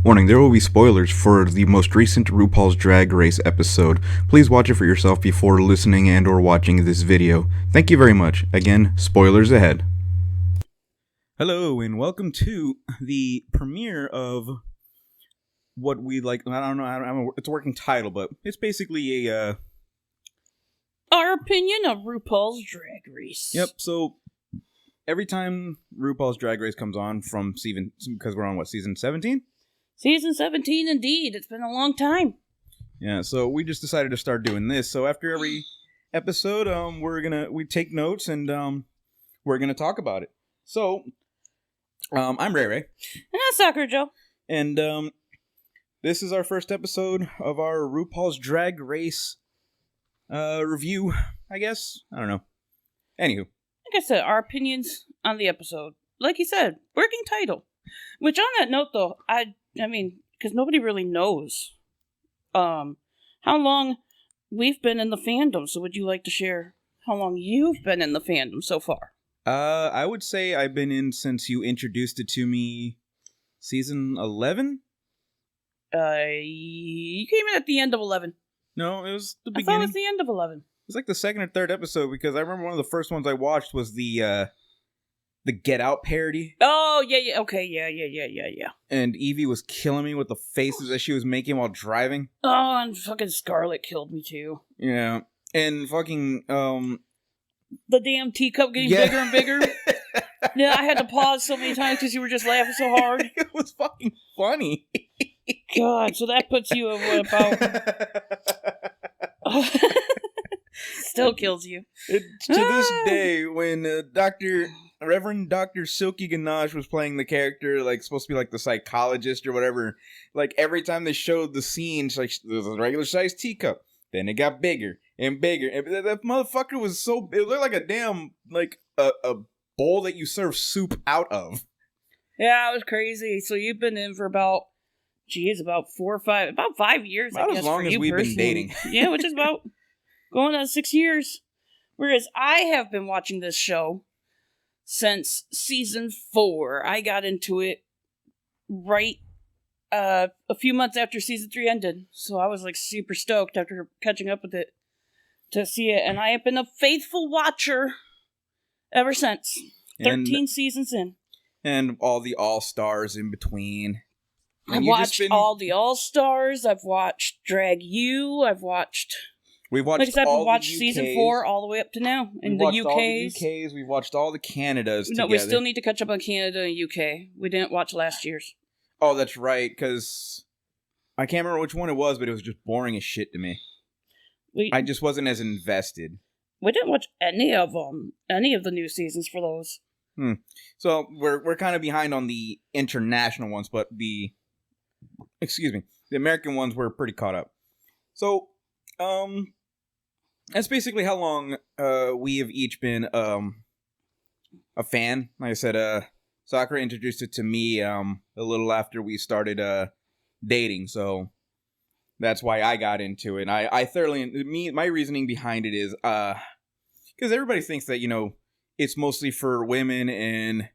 Warning, there will be spoilers for the most recent RuPaul's Drag Race episode. Please watch it for yourself before listening and or watching this video. Thank you very much. Again, spoilers ahead. Hello, and welcome to the premiere of what we like. I don't know, it's a working title, but it's basically our opinion of RuPaul's Drag Race. Yep, so every time RuPaul's Drag Race comes on from season, because we're on what, season 17? Season 17, indeed. It's been a long time. Yeah, so we just decided to start doing this. So after every episode, we take notes and we're gonna talk about it. So, I'm Ray Ray. And I'm SakuraJo. And this is our first episode of our RuPaul's Drag Race review, I guess. I don't know. Anywho. Like I said, our opinions on the episode. Like you said, working title. Which on that note, though, I mean, because nobody really knows how long we've been in the fandom. So would you like to share how long you've been in the fandom so far? I would say I've been in since you introduced it to me season 11? You came in at the end of 11. No, it was the I beginning. thought it was the end of 11. It was like the second or third episode, because I remember one of the first ones I watched was the Get Out parody. Oh, yeah, okay, yeah. And Evie was killing me with the faces that she was making while driving. Oh, and fucking Scarlet killed me too. Yeah. And fucking, the damn teacup getting bigger and bigger. Yeah, I had to pause so many times because you were just laughing so hard. It was fucking funny. God, so that puts you at what, about... Still kills you. To this day, when Reverend Dr. Silky Ganache was playing the character, like, supposed to be like the psychologist or whatever, like, every time they showed the scenes, like, there was a regular sized teacup. Then it got bigger and bigger. And that motherfucker was so... It looked like a damn, like, a bowl that you serve soup out of. Yeah, it was crazy. So you've been in for about 5 years, about I guess, as long for as you we've personally. been dating. Yeah, which is about going on 6 years. Whereas I have been watching this show since season 4. I got into it right a few months after season 3 ended. So I was like super stoked after catching up with it to see it. And I have been a faithful watcher ever since. 13 seasons in. And all the all-stars in between. I've watched all the All-Stars. I've watched Drag U. We've watched, like I said, all we've watched the UKs. season 4 all the way up to now. And We've the watched UKs. all the UKs. We've watched all the Canadas No, together. we still need to catch up on Canada and UK. We didn't watch last year's. Oh, that's right, because I can't remember which one it was, but it was just boring as shit to me. I just wasn't as invested. We didn't watch any of the new seasons for those. So we're kind of behind on the international ones, but the American ones were pretty caught up. So, that's basically how long we have each been a fan. Like I said, Sakura introduced it to me a little after we started dating, so that's why I got into it. And my reasoning behind it is because everybody thinks that, you know, it's mostly for women and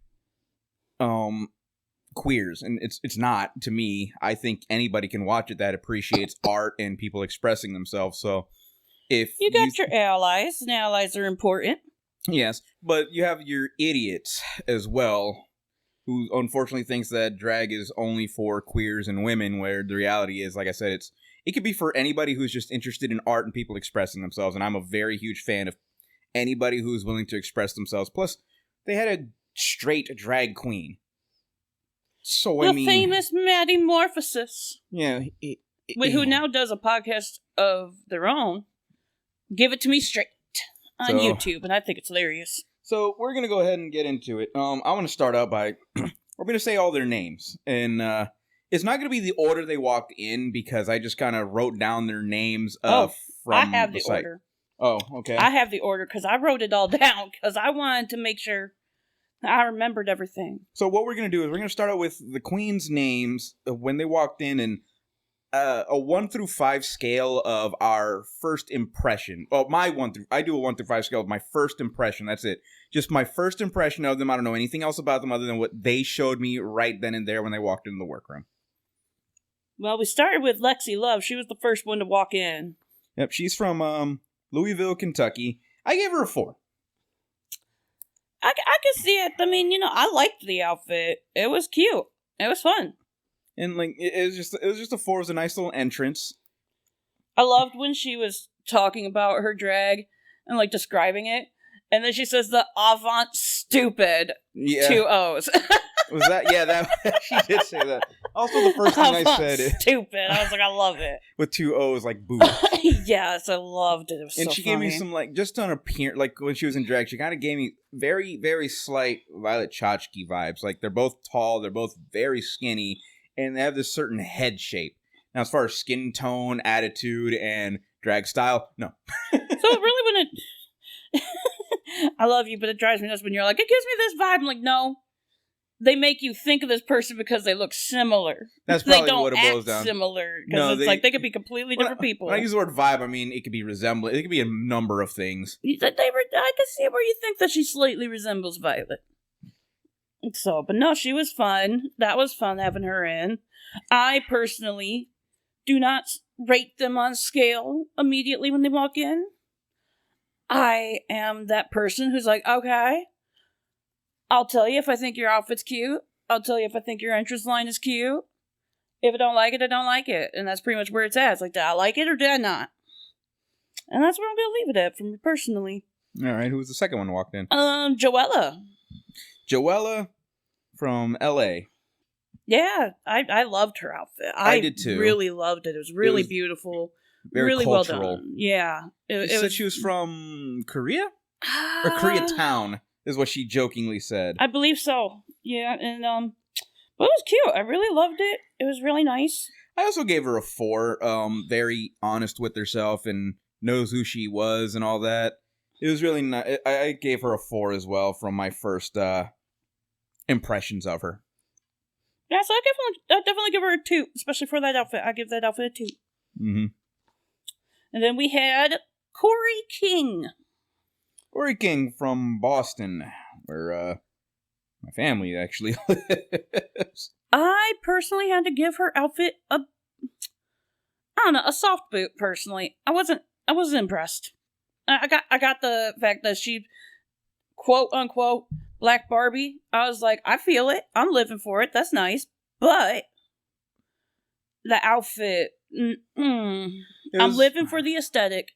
queers, and it's not. To me, I think anybody can watch it that appreciates art and people expressing themselves. So if you got your allies, and allies are important. Yes, but you have your idiots as well, who unfortunately thinks that drag is only for queers and women, where the reality is, like I said, it could be for anybody who's just interested in art and people expressing themselves. And I'm a very huge fan of anybody who's willing to express themselves. Plus, they had a straight drag queen. So the famous Maddie Morphosis. Yeah. Who now does a podcast of their own. Give It To Me Straight on YouTube, and I think it's hilarious. So we're going to go ahead and get into it. I want to start out by... we're going to say all their names. And it's not going to be the order they walked in, because I just kind of wrote down their names from I have the site. order. Oh, okay. I have the order because I wrote it all down because I wanted to make sure I remembered everything. So what we're going to do is we're going to start out with the queen's names when they walked in, and a 1 through 5 scale of our first impression. Well, I do a 1 through 5 scale of my first impression. That's it. Just my first impression of them. I don't know anything else about them other than what they showed me right then and there when they walked into the workroom. Well, we started with Lexi Love. She was the first one to walk in. Yep, she's from Louisville, Kentucky. I gave her a 4. I can see it. I mean, I liked the outfit. It was cute. It was fun. And like it was just a 4. It was a nice little entrance. I loved when she was talking about her drag and like describing it, and then she says the avant stupid 2 O's. Was that? Yeah, that she did say that. Also, the first thing I said is stupid. I was like, I love it with 2 O's like boo. Yes, I loved it. It was and so she funny. gave me some like just on appearance, like when she was in drag, she kind of gave me very very slight Violet Chachki vibes. Like they're both tall, they're both very skinny, and they have this certain head shape. Now, as far as skin tone, attitude, and drag style, no. So it really wouldn't. I love you, but it drives me nuts when you're like, it gives me this vibe. I'm like, no. They make you think of this person because they look similar. That's probably they don't what it boils act down. Similar because it's like they could be completely different people. When I use the word vibe, I mean it could be resemblance. It could be a number of things. I can see where you think that she slightly resembles Violet. So, but no, she was fun. That was fun having her in. I personally do not rate them on scale immediately when they walk in. I am that person who's like, okay, I'll tell you if I think your outfit's cute. I'll tell you if I think your entrance line is cute. If I don't like it, I don't like it. And that's pretty much where it's at. It's like, did I like it or did I not? And that's where I'm going to leave it at for me personally. All right, who was the second one who walked in? Joella. Joella from L.A. Yeah, I loved her outfit. I did too. Really loved it. It was really beautiful. Very really cultural. Well done. Yeah. She said she was from Korea? Or Koreatown, is what she jokingly said. I believe so. Yeah, and but it was cute. I really loved it. It was really nice. I also gave her a 4. Very honest with herself and knows who she was and all that. It was really nice. I gave her a 4 as well from my first impressions of her. Yeah, so I definitely give her a 2, especially for that outfit. I give that outfit a 2. Mm-hmm. And then we had Corey King. Corey King from Boston, where my family actually lives. I personally had to give her outfit a soft boot. Personally, I wasn't impressed. I got the fact that she, quote unquote, Black Barbie. I was like, I feel it. I'm living for it. That's nice. But the outfit, I'm living for the aesthetic.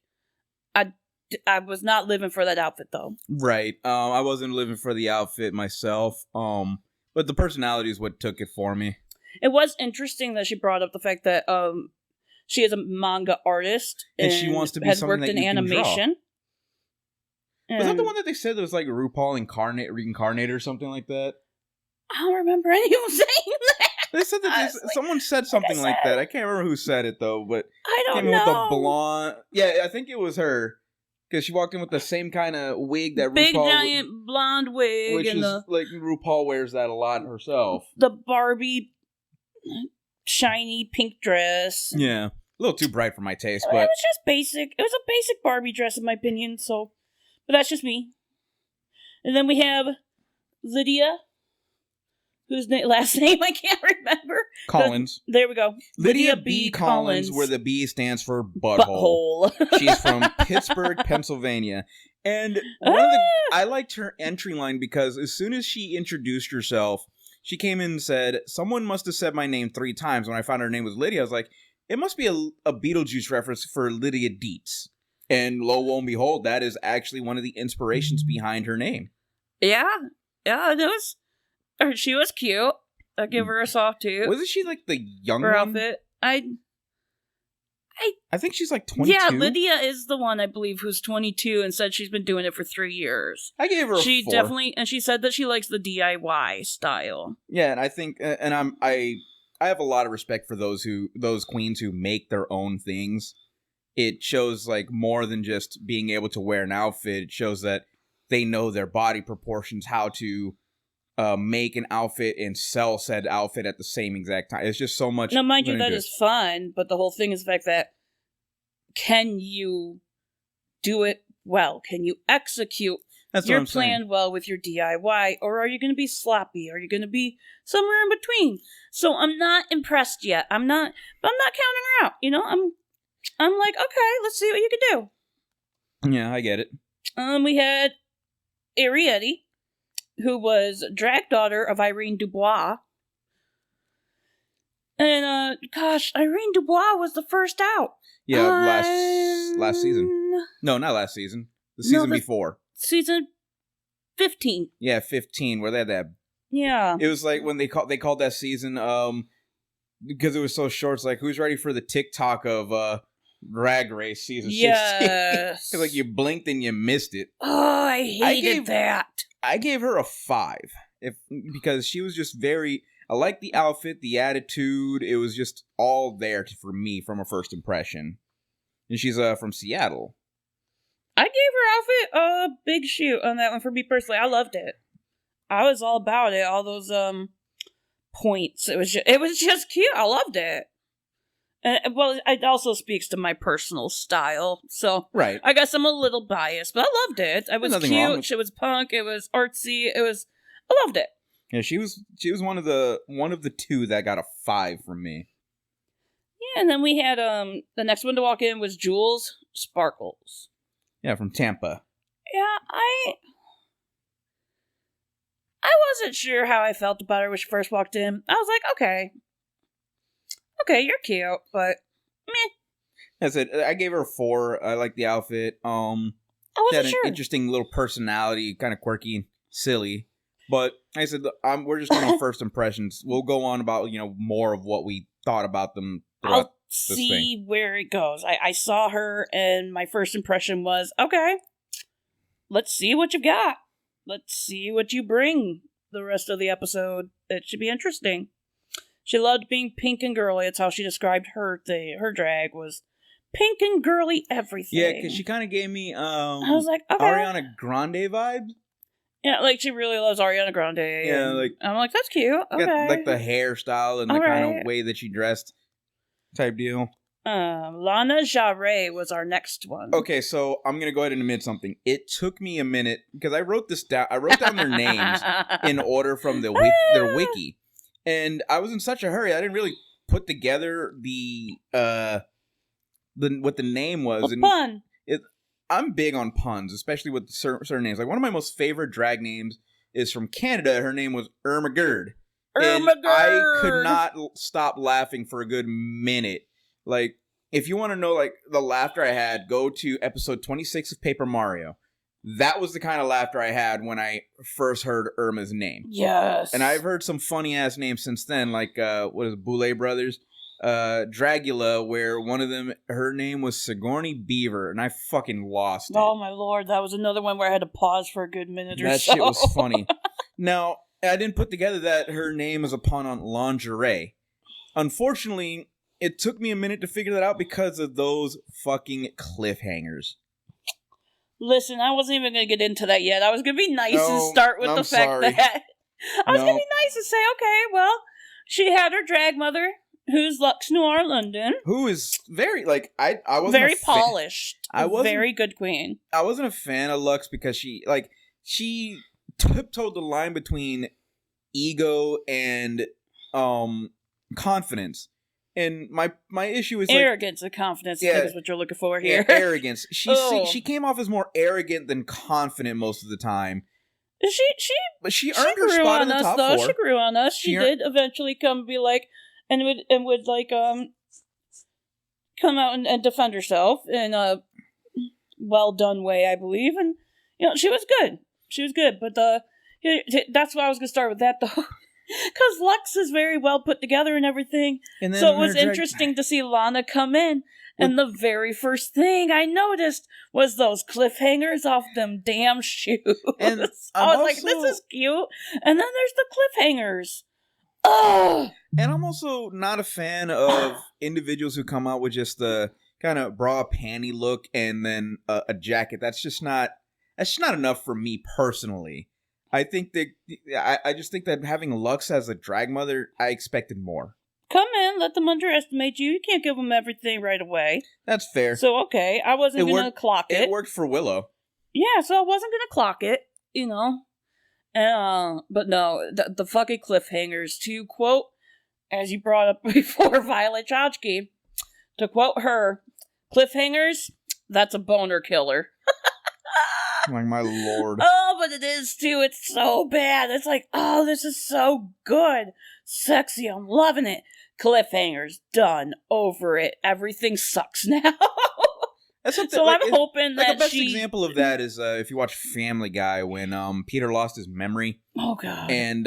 I was not living for that outfit though. Right. I wasn't living for the outfit myself. But the personality is what took it for me. It was interesting that she brought up the fact that she is a manga artist and she wants to be something that you can draw. Was that the one that they said that was like RuPaul reincarnated or something like that? I don't remember any of them saying that. They said that someone said something like that. I can't remember who said it though, but I don't know. With the blonde, yeah, I think it was her because she walked in with the same kind of wig that big RuPaul, giant blonde wig, which is like RuPaul wears that a lot herself. The Barbie shiny pink dress. Yeah, a little too bright for my taste, but it was just basic. It was a basic Barbie dress in my opinion. So, but that's just me. And then we have Lydia. Whose last name I can't remember. Collins. There we go. Lydia B. Collins, where the B stands for butthole. She's from Pittsburgh, Pennsylvania. And I liked her entry line because as soon as she introduced herself, she came in and said, someone must have said my name 3 times. When I found her name was Lydia, I was like, it must be a Beetlejuice reference for Lydia Dietz. And lo and behold, that is actually one of the inspirations behind her name. Yeah, it was... She was cute. I'll give her a soft 2. Wasn't she like the young her one? Outfit. I think she's like 22. Yeah, Lydia is the one, I believe, who's 22 and said she's been doing it for 3 years. I gave her a 4. Definitely, and she said that she likes the DIY style. Yeah, and I think, and I have a lot of respect for those queens who make their own things. It shows like more than just being able to wear an outfit. It shows that they know their body proportions, how to make an outfit and sell said outfit at the same exact time. It's just so much. Now, mind you, that is fun, but the whole thing is the fact that can you do it well? Can you execute That's what You're I'm saying. planned well with your DIY, or are you going to be sloppy? Are you going to be somewhere in between? So I'm not impressed yet. I'm not counting her out. You know, I'm like, okay, let's see what you can do. Yeah, I get it. We had Ariete, who was drag daughter of Irene Dubois. And, gosh, Irene Dubois was the first out. Yeah, last season. No, not last season. The season before. Season 15. Yeah, 15, where they had that. Yeah. It was like when they called that season, because it was so short, it's like, who's ready for the TikTok of Drag Race season 16? Yes. It's like you blinked and you missed it. Oh, I hated that. I gave her a 5. Because she was just very... I liked the outfit, the attitude. It was just all there for me from a first impression. And she's from Seattle. I gave her outfit a big shoot on that one for me personally. I loved it. I was all about it. All those points. It was just cute. I loved it. Well, it also speaks to my personal style. So right. I guess I'm a little biased, but I loved it. It was cute. It was punk. It was artsy. I loved it. Yeah, she was one of the two that got a 5 from me. Yeah, and then we had the next one to walk in was Jules Sparkles. Yeah, from Tampa. Yeah, I wasn't sure how I felt about her when she first walked in. I was like, okay, you're cute, but meh. That's it. I gave her a 4. I like the outfit. I wasn't she had an sure. Interesting little personality, kind of quirky and silly. But like I said, we're just going on first impressions. We'll go on about more of what we thought about them. I'll see where it goes. I saw her, and my first impression was, okay, let's see what you've got. Let's see what you bring the rest of the episode. It should be interesting. She loved being pink and girly. It's how she described her thing. Her drag was pink and girly everything. Yeah, because she kind of gave me I was like, okay. Ariana Grande vibes. Yeah, like she really loves Ariana Grande. Yeah, like I'm like, that's cute. Okay, got, like the hairstyle and the kind of way that she dressed, type deal. Lana Jarre was our next one. Okay, so I'm gonna go ahead and admit something. It took me a minute because I wrote this down. I wrote down their names in order from their wiki, and I was in such a hurry I didn't really put together what the name was. Pun. I'm big on puns, especially with certain names. Like one of my most favorite drag names is from Canada. Her name was Irma Gerd. And I could not stop laughing for a good minute. Like, if you want to know, like, the laughter I had, go to episode 26 of Paper Mario. That was the kind of laughter I had when I first heard Irma's name. Yes. And I've heard some funny-ass names since then, like, what is it, Boulay Brothers? Dragula, where one of them, her name was Sigourney Beaver, and I fucking lost it. Oh, my lord. That was another one where I had to pause for a good minute or so. That shit was funny. Now, I didn't put together that her name is a pun on lingerie. Unfortunately, it took me a minute to figure that out because of those fucking cliffhangers. Listen, I wasn't even going to get into that yet. I was going to be nice and start with the fact that... I was going to be nice and say, okay, well, she had her drag mother, who's Lux Noir London. Who is very, like, I wasn't very polished. I wasn't, very good queen. I wasn't a fan of Lux because she tiptoed the line between ego and confidence. And my issue is arrogance and confidence. I think is what you're looking for here. Yeah, arrogance. She came off as more arrogant than confident most of the time. She earned her spot in the top 4. She grew on us. She did eventually come be like, and would come out and defend herself in a well done way, I believe. And she was good. She was good, but that's why I was gonna start with that though. Because Lux is very well put together and everything. And so it was interesting to see Lana come in. And the very first thing I noticed was those cliffhangers off them damn shoes. And I was like, this is cute. And then there's the cliffhangers. Oh! And I'm also not a fan of individuals who come out with just the kind of bra panty look and then a jacket. That's just not enough for me personally. I think that I just think that having Lux as a drag mother, I expected more. Come in, let them underestimate you. You can't give them everything right away. That's fair. So, okay, I wasn't going to clock it. It worked for Willow. Yeah, so I wasn't gonna clock it, you know. But no, the fucking cliffhangers. To quote, as you brought up before, Violet Chachki, to quote her, cliffhangers, that's a boner killer. Like, my lord. Oh, but it is too. It's so bad. It's like, oh, this is so good. Sexy. I'm loving it. Cliffhangers. Done. Over it. Everything sucks now. That's something, so like, I'm hoping that the best example of that is if you watch Family Guy when Peter lost his memory. Oh, God. And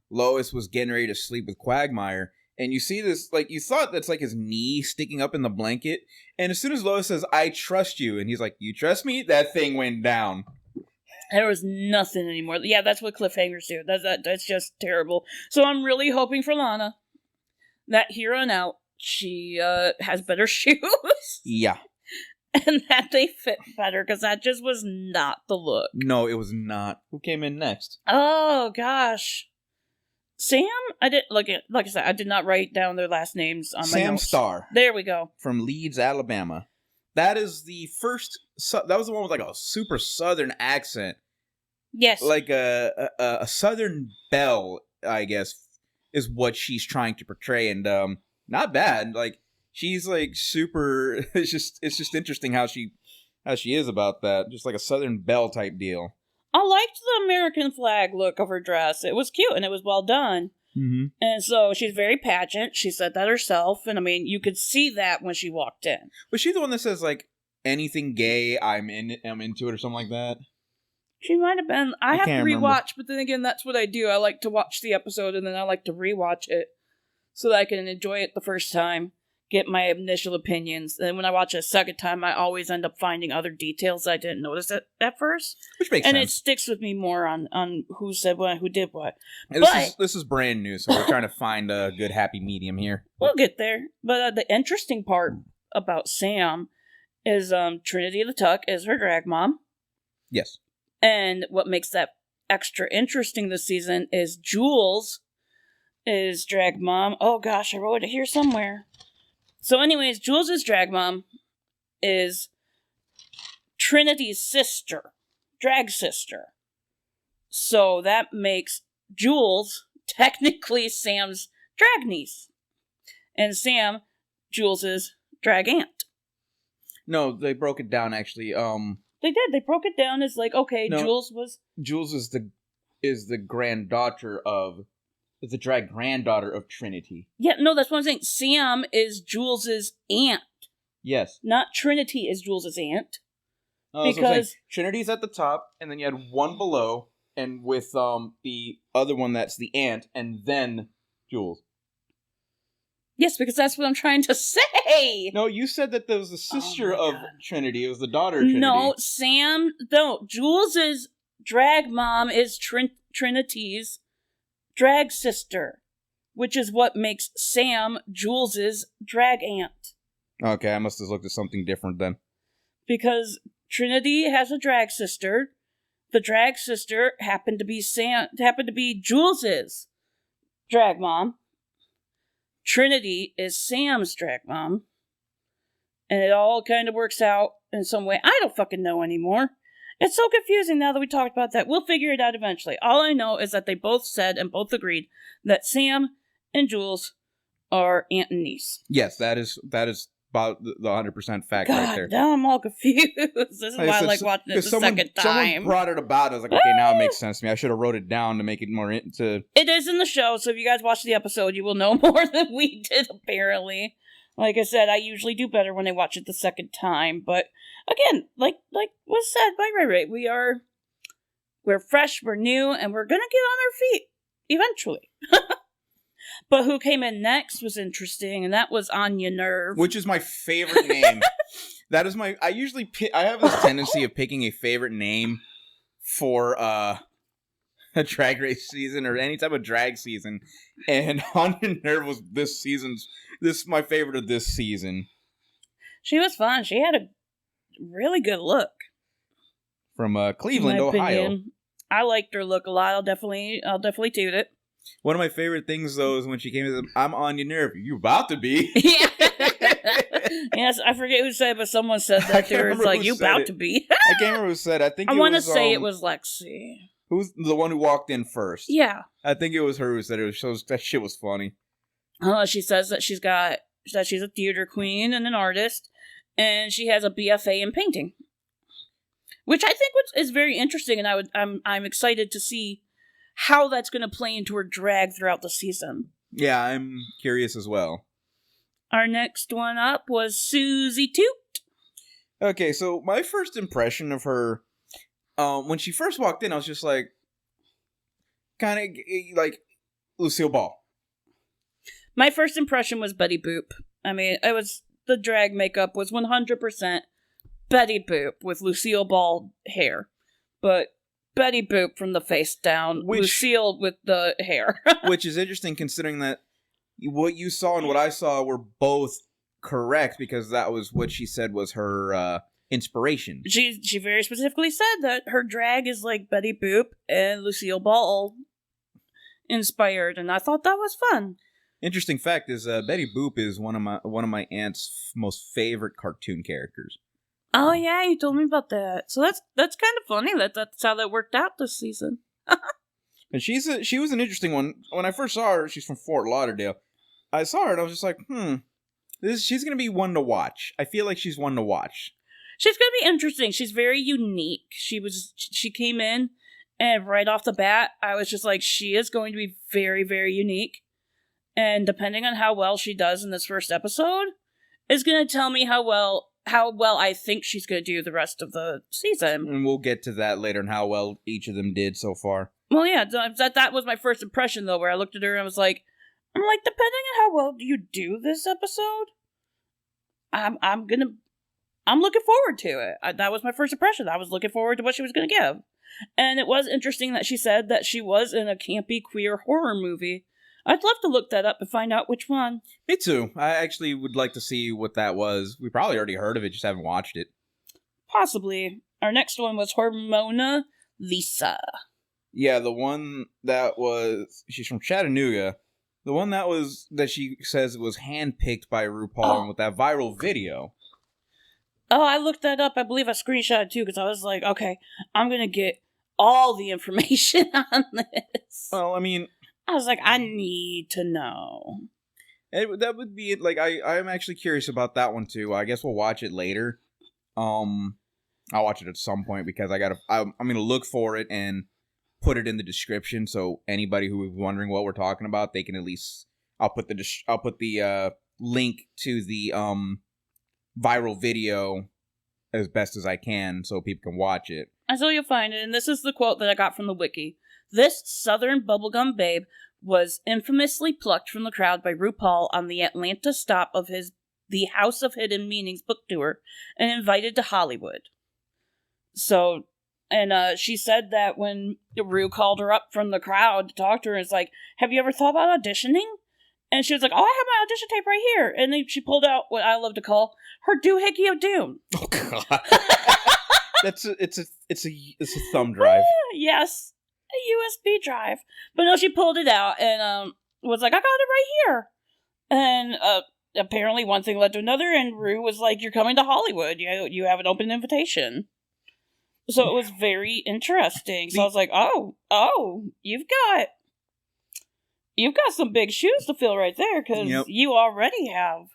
Lois was getting ready to sleep with Quagmire. And you see this, like, you thought that's like his knee sticking up in the blanket. And as soon as Lois says, I trust you, and he's like, you trust me? That thing went down. There was nothing anymore. Yeah, that's what cliffhangers do. That's just terrible. So I'm really hoping for Lana that here on out, she has better shoes. Yeah. And that they fit better, because that just was not the look. No, it was not. Who came in next? Oh, gosh. Sam? I did like I said, I did not write down their last names on my notes. Sam Starr. There we go. From Leeds, Alabama. That is the first. That was the one with like a super southern accent. Yes. Like a southern belle, I guess, is what she's trying to portray, and not bad. Like, she's like super. It's just interesting how she is about that. Just like a southern belle type deal. I liked the American flag look of her dress. It was cute and it was well done. Mm-hmm. And so she's very pageant. She said that herself. And I mean, you could see that when she walked in. Was she the one that says, like, anything gay, I'm into it or something like that? She might have been. I have to rewatch, remember. but then again, that's what I do. I like to watch the episode and then I like to rewatch it so that I can enjoy it the first time, get my initial opinions. And when I watch it a second time, I always end up finding other details I didn't notice at first. Which makes sense. And it sticks with me more on who said what, who did what. And this is brand new, so we're trying to find a good happy medium here. We'll get there. But the interesting part about Sam is Trinity the Tuck is her drag mom. Yes. And what makes that extra interesting this season is Jules is drag mom. Oh gosh, I wrote it here somewhere. So anyways, Jules' drag mom is Trinity's sister, drag sister. So that makes Jules technically Sam's drag niece. And Sam, Jules' drag aunt. No, they broke it down actually. They did. They broke it down as like, okay, no, Jules is the granddaughter of the drag granddaughter of Trinity. Yeah, no, that's what I'm saying. Sam is Jules' aunt. Yes. Not Trinity is Jules' aunt. Because Trinity's at the top, and then you had one below, and with the other one that's the aunt, and then Jules. Yes, because that's what I'm trying to say. No, you said that there was the sister of Trinity. It was the daughter of Trinity. No, Jules' drag mom is Trinity's drag sister, which is what makes Sam Jules' drag aunt. Okay, I must have looked at something different then. Because Trinity has a drag sister. The drag sister happened to be Jules' drag mom. Trinity is Sam's drag mom. And it all kind of works out in some way. I don't fucking know anymore. It's so confusing now that we talked about that. We'll figure it out eventually. All I know is that they both said and both agreed that Sam and Jules are aunt and niece. Yes, that is about the 100% fact right there. Now I'm all confused. This is why I like watching it the second time. Someone brought it about. I was like, okay, now it makes sense to me. I should have wrote it down to make it more into... It is in the show, so if you guys watch the episode, you will know more than we did, apparently. Like I said, I usually do better when I watch it the second time. But again, like was said by Ray Ray, we're fresh, we're new, and we're gonna get on our feet eventually. But who came in next was interesting, and that was Anya Nerve, which is my favorite name. That is I usually I have this tendency of picking a favorite name for a drag race season or any type of drag season, and Anya Nerve was my favorite of this season. She was fun. She had a really good look. From Cleveland, Ohio. Opinion. I liked her look a lot. I'll definitely toot it. One of my favorite things, though, is when she came to them, I'm Anya Nerve. You about to be. Yeah. Yes, I forget who said it, but someone said that to her. It's like, you about to be. I can't remember who said it. I think I want to say it was Lexi. Who's the one who walked in first? Yeah. I think it was her who said it. That shit was funny. She says that she's a theater queen and an artist, and she has a BFA in painting, which I think is very interesting, and I'm excited to see how that's going to play into her drag throughout the season. Yeah, I'm curious as well. Our next one up was Susie Toot. Okay, so my first impression of her, when she first walked in, I was just like, kind of like Lucille Ball. My first impression was Betty Boop. I mean, the drag makeup was 100% Betty Boop with Lucille Ball hair, but Betty Boop from the face down, Lucille with the hair. Which is interesting considering that what you saw and what I saw were both correct, because that was what she said was her inspiration. She very specifically said that her drag is like Betty Boop and Lucille Ball inspired, and I thought that was fun. Interesting fact is Betty Boop is one of my aunt's most favorite cartoon characters. Oh yeah, you told me about that. So that's kind of funny that's how that worked out this season. And she was an interesting one. When I first saw her, she's from Fort Lauderdale. I saw her and I was just like, she's gonna be one to watch. I feel like she's one to watch. She's gonna be interesting. She's very unique. She came in, and right off the bat, I was just like, she is going to be very, very unique. And depending on how well she does in this first episode, is going to tell me how well I think she's going to do the rest of the season. And we'll get to that later and how well each of them did so far. Well, yeah, that was my first impression, though, where I looked at her and I was like, depending on how well you do this episode, I'm looking forward to it. That was my first impression. I was looking forward to what she was going to give. And it was interesting that she said that she was in a campy queer horror movie. I'd love to look that up and find out which one. Me too. I actually would like to see what that was. We probably already heard of it, just haven't watched it. Possibly. Our next one was Hormona Lisa. Yeah, the one that was... She's from Chattanooga. The one that she says was handpicked by RuPaul with that viral video. Oh, I looked that up. I believe I screenshotted too, because I was like, okay, I'm going to get all the information on this. Well, I mean... I was like, I need to know. That would be it. Like, I'm actually curious about that one too. I guess we'll watch it later. I'll watch it at some point because I'm gonna look for it and put it in the description so anybody who is wondering what we're talking about, they can at least. I'll put the link to the viral video as best as I can so people can watch it. So you'll find it, and this is the quote that I got from the wiki. This southern bubblegum babe was infamously plucked from the crowd by RuPaul on the Atlanta stop of the House of Hidden Meanings book tour and invited to Hollywood. So, and she said that when Ru called her up from the crowd to talk to her, it's like, have you ever thought about auditioning? And she was like, oh, I have my audition tape right here. And then she pulled out what I love to call her doohickey of doom. Oh, God. It's a thumb drive. Yes. A USB drive. But no, she pulled it out and was like, I got it right here. And apparently one thing led to another, and Ru was like, you're coming to Hollywood. You have an open invitation. So it was very interesting. So I was like, oh, you've got some big shoes to fill right there, because you already have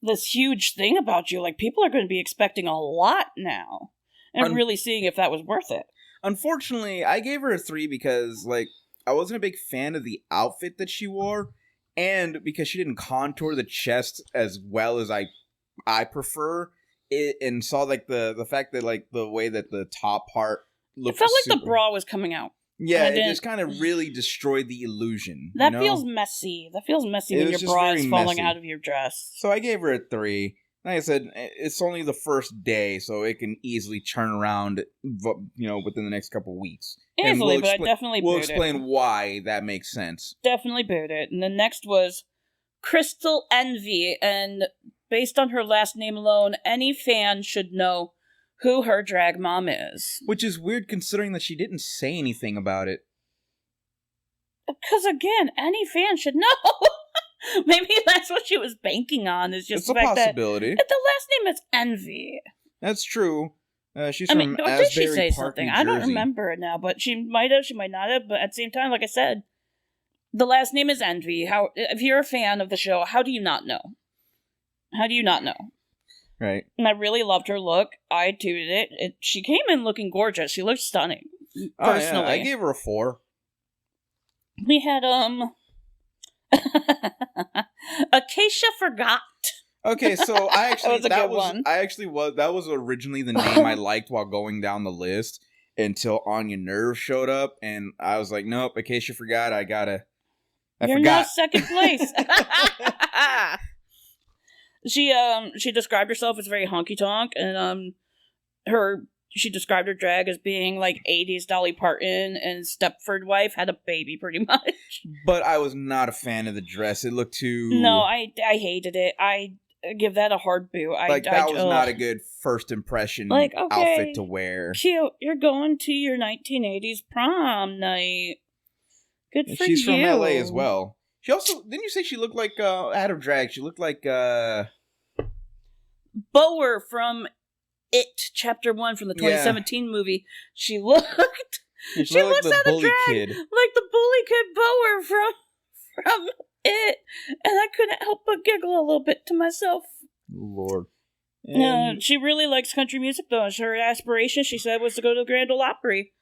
this huge thing about you. Like, people are going to be expecting a lot now. And really seeing if that was worth it. Unfortunately, I gave her a 3 because, like, I wasn't a big fan of the outfit that she wore, and because she didn't contour the chest as well as I prefer it, and saw, like, the fact that, like, the way that the top part looked. It felt like the bra was coming out. Yeah, it just kind of really destroyed the illusion. That feels messy. That feels messy when your bra is falling out of your dress. So I gave her a 3. Like I said, it's only the first day, so it can easily turn around, within the next couple of weeks. Easily, but I definitely booed it. We'll explain why that makes sense. Definitely booed it. And the next was Crystal Envy, and based on her last name alone, any fan should know who her drag mom is. Which is weird considering that she didn't say anything about it. Because again, any fan should know. Maybe that's what she was banking on. Is just It's the a fact possibility. that the last name is Envy. That's true. She's I from mean, or did she Asbury say Park, something? New I don't Jersey. remember it now, but she might have, she might not have. But at the same time, like I said, the last name is Envy. How, if you're a fan of the show, how do you not know? How do you not know? Right. And I really loved her look. I tooted it. She came in looking gorgeous. She looked stunning. Personally, I gave her a 4. we had Acacia Forgot. Okay, so I actually That was a good one. That was originally the name I liked while going down the list until Anya Nerve showed up, and I was like, nope. In case you forgot, I You're now forgot. second place. She described herself as very honky tonk, and she described her drag as being like 80s Dolly Parton and Stepford wife, had a baby pretty much. But I was not a fan of the dress. It looked too... No, I hated it. I give that a hard boo. That was not a good first impression outfit to wear. Cute. You're going to your 1980s prom night. Good for you. She's from LA as well. She also... Didn't you say she looked like... out of drag, she looked like... Bower from It, Chapter 1 from the 2017 movie. She looked... She looks like the out of drag kid. like the bully kid Bower from It. And I couldn't help but giggle a little bit to myself. Lord. She really likes country music, though. Her aspiration, she said, was to go to the Grand Ole Opry.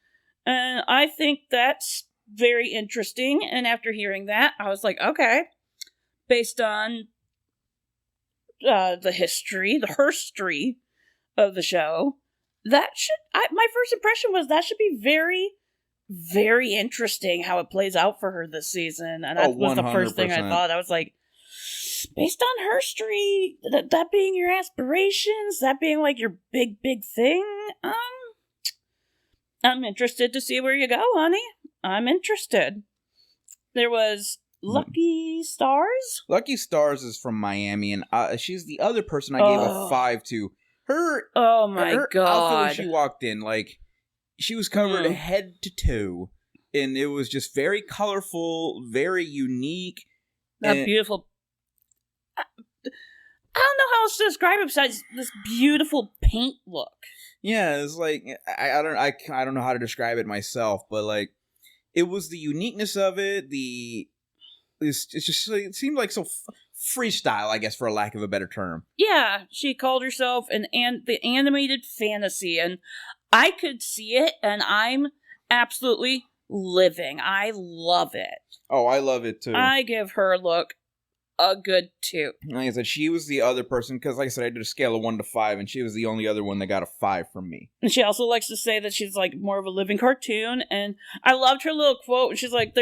And I think that's very interesting. And after hearing that, I was like, okay. Based on the herstory of the show, my first impression was that should be very, very interesting how it plays out for her this season. And that was the first thing I thought. I was like, based on herstory, that being your aspirations, that being like your big, big thing, I'm interested to see where you go, honey. I'm interested. There was Lucky Stars? Lucky Stars is from Miami, and she's the other person I gave a 5 to. Her outfit when she walked in, like, she was covered head to toe, and it was just very colorful, very unique. That beautiful... I don't know how else to describe it besides this beautiful paint look. Yeah, it's like, I don't know how to describe it myself, but, like, it was the uniqueness of it, it seemed like so freestyle, I guess, for a lack of a better term. Yeah, she called herself the animated fantasy, and I could see it, and I'm absolutely living. I love it. Oh, I love it too. I give her look a good 2. Like I said, she was the other person, because like I said, I did a scale of 1 to 5, and she was the only other one that got a 5 from me. And she also likes to say that she's like more of a living cartoon, and I loved her little quote. She's like,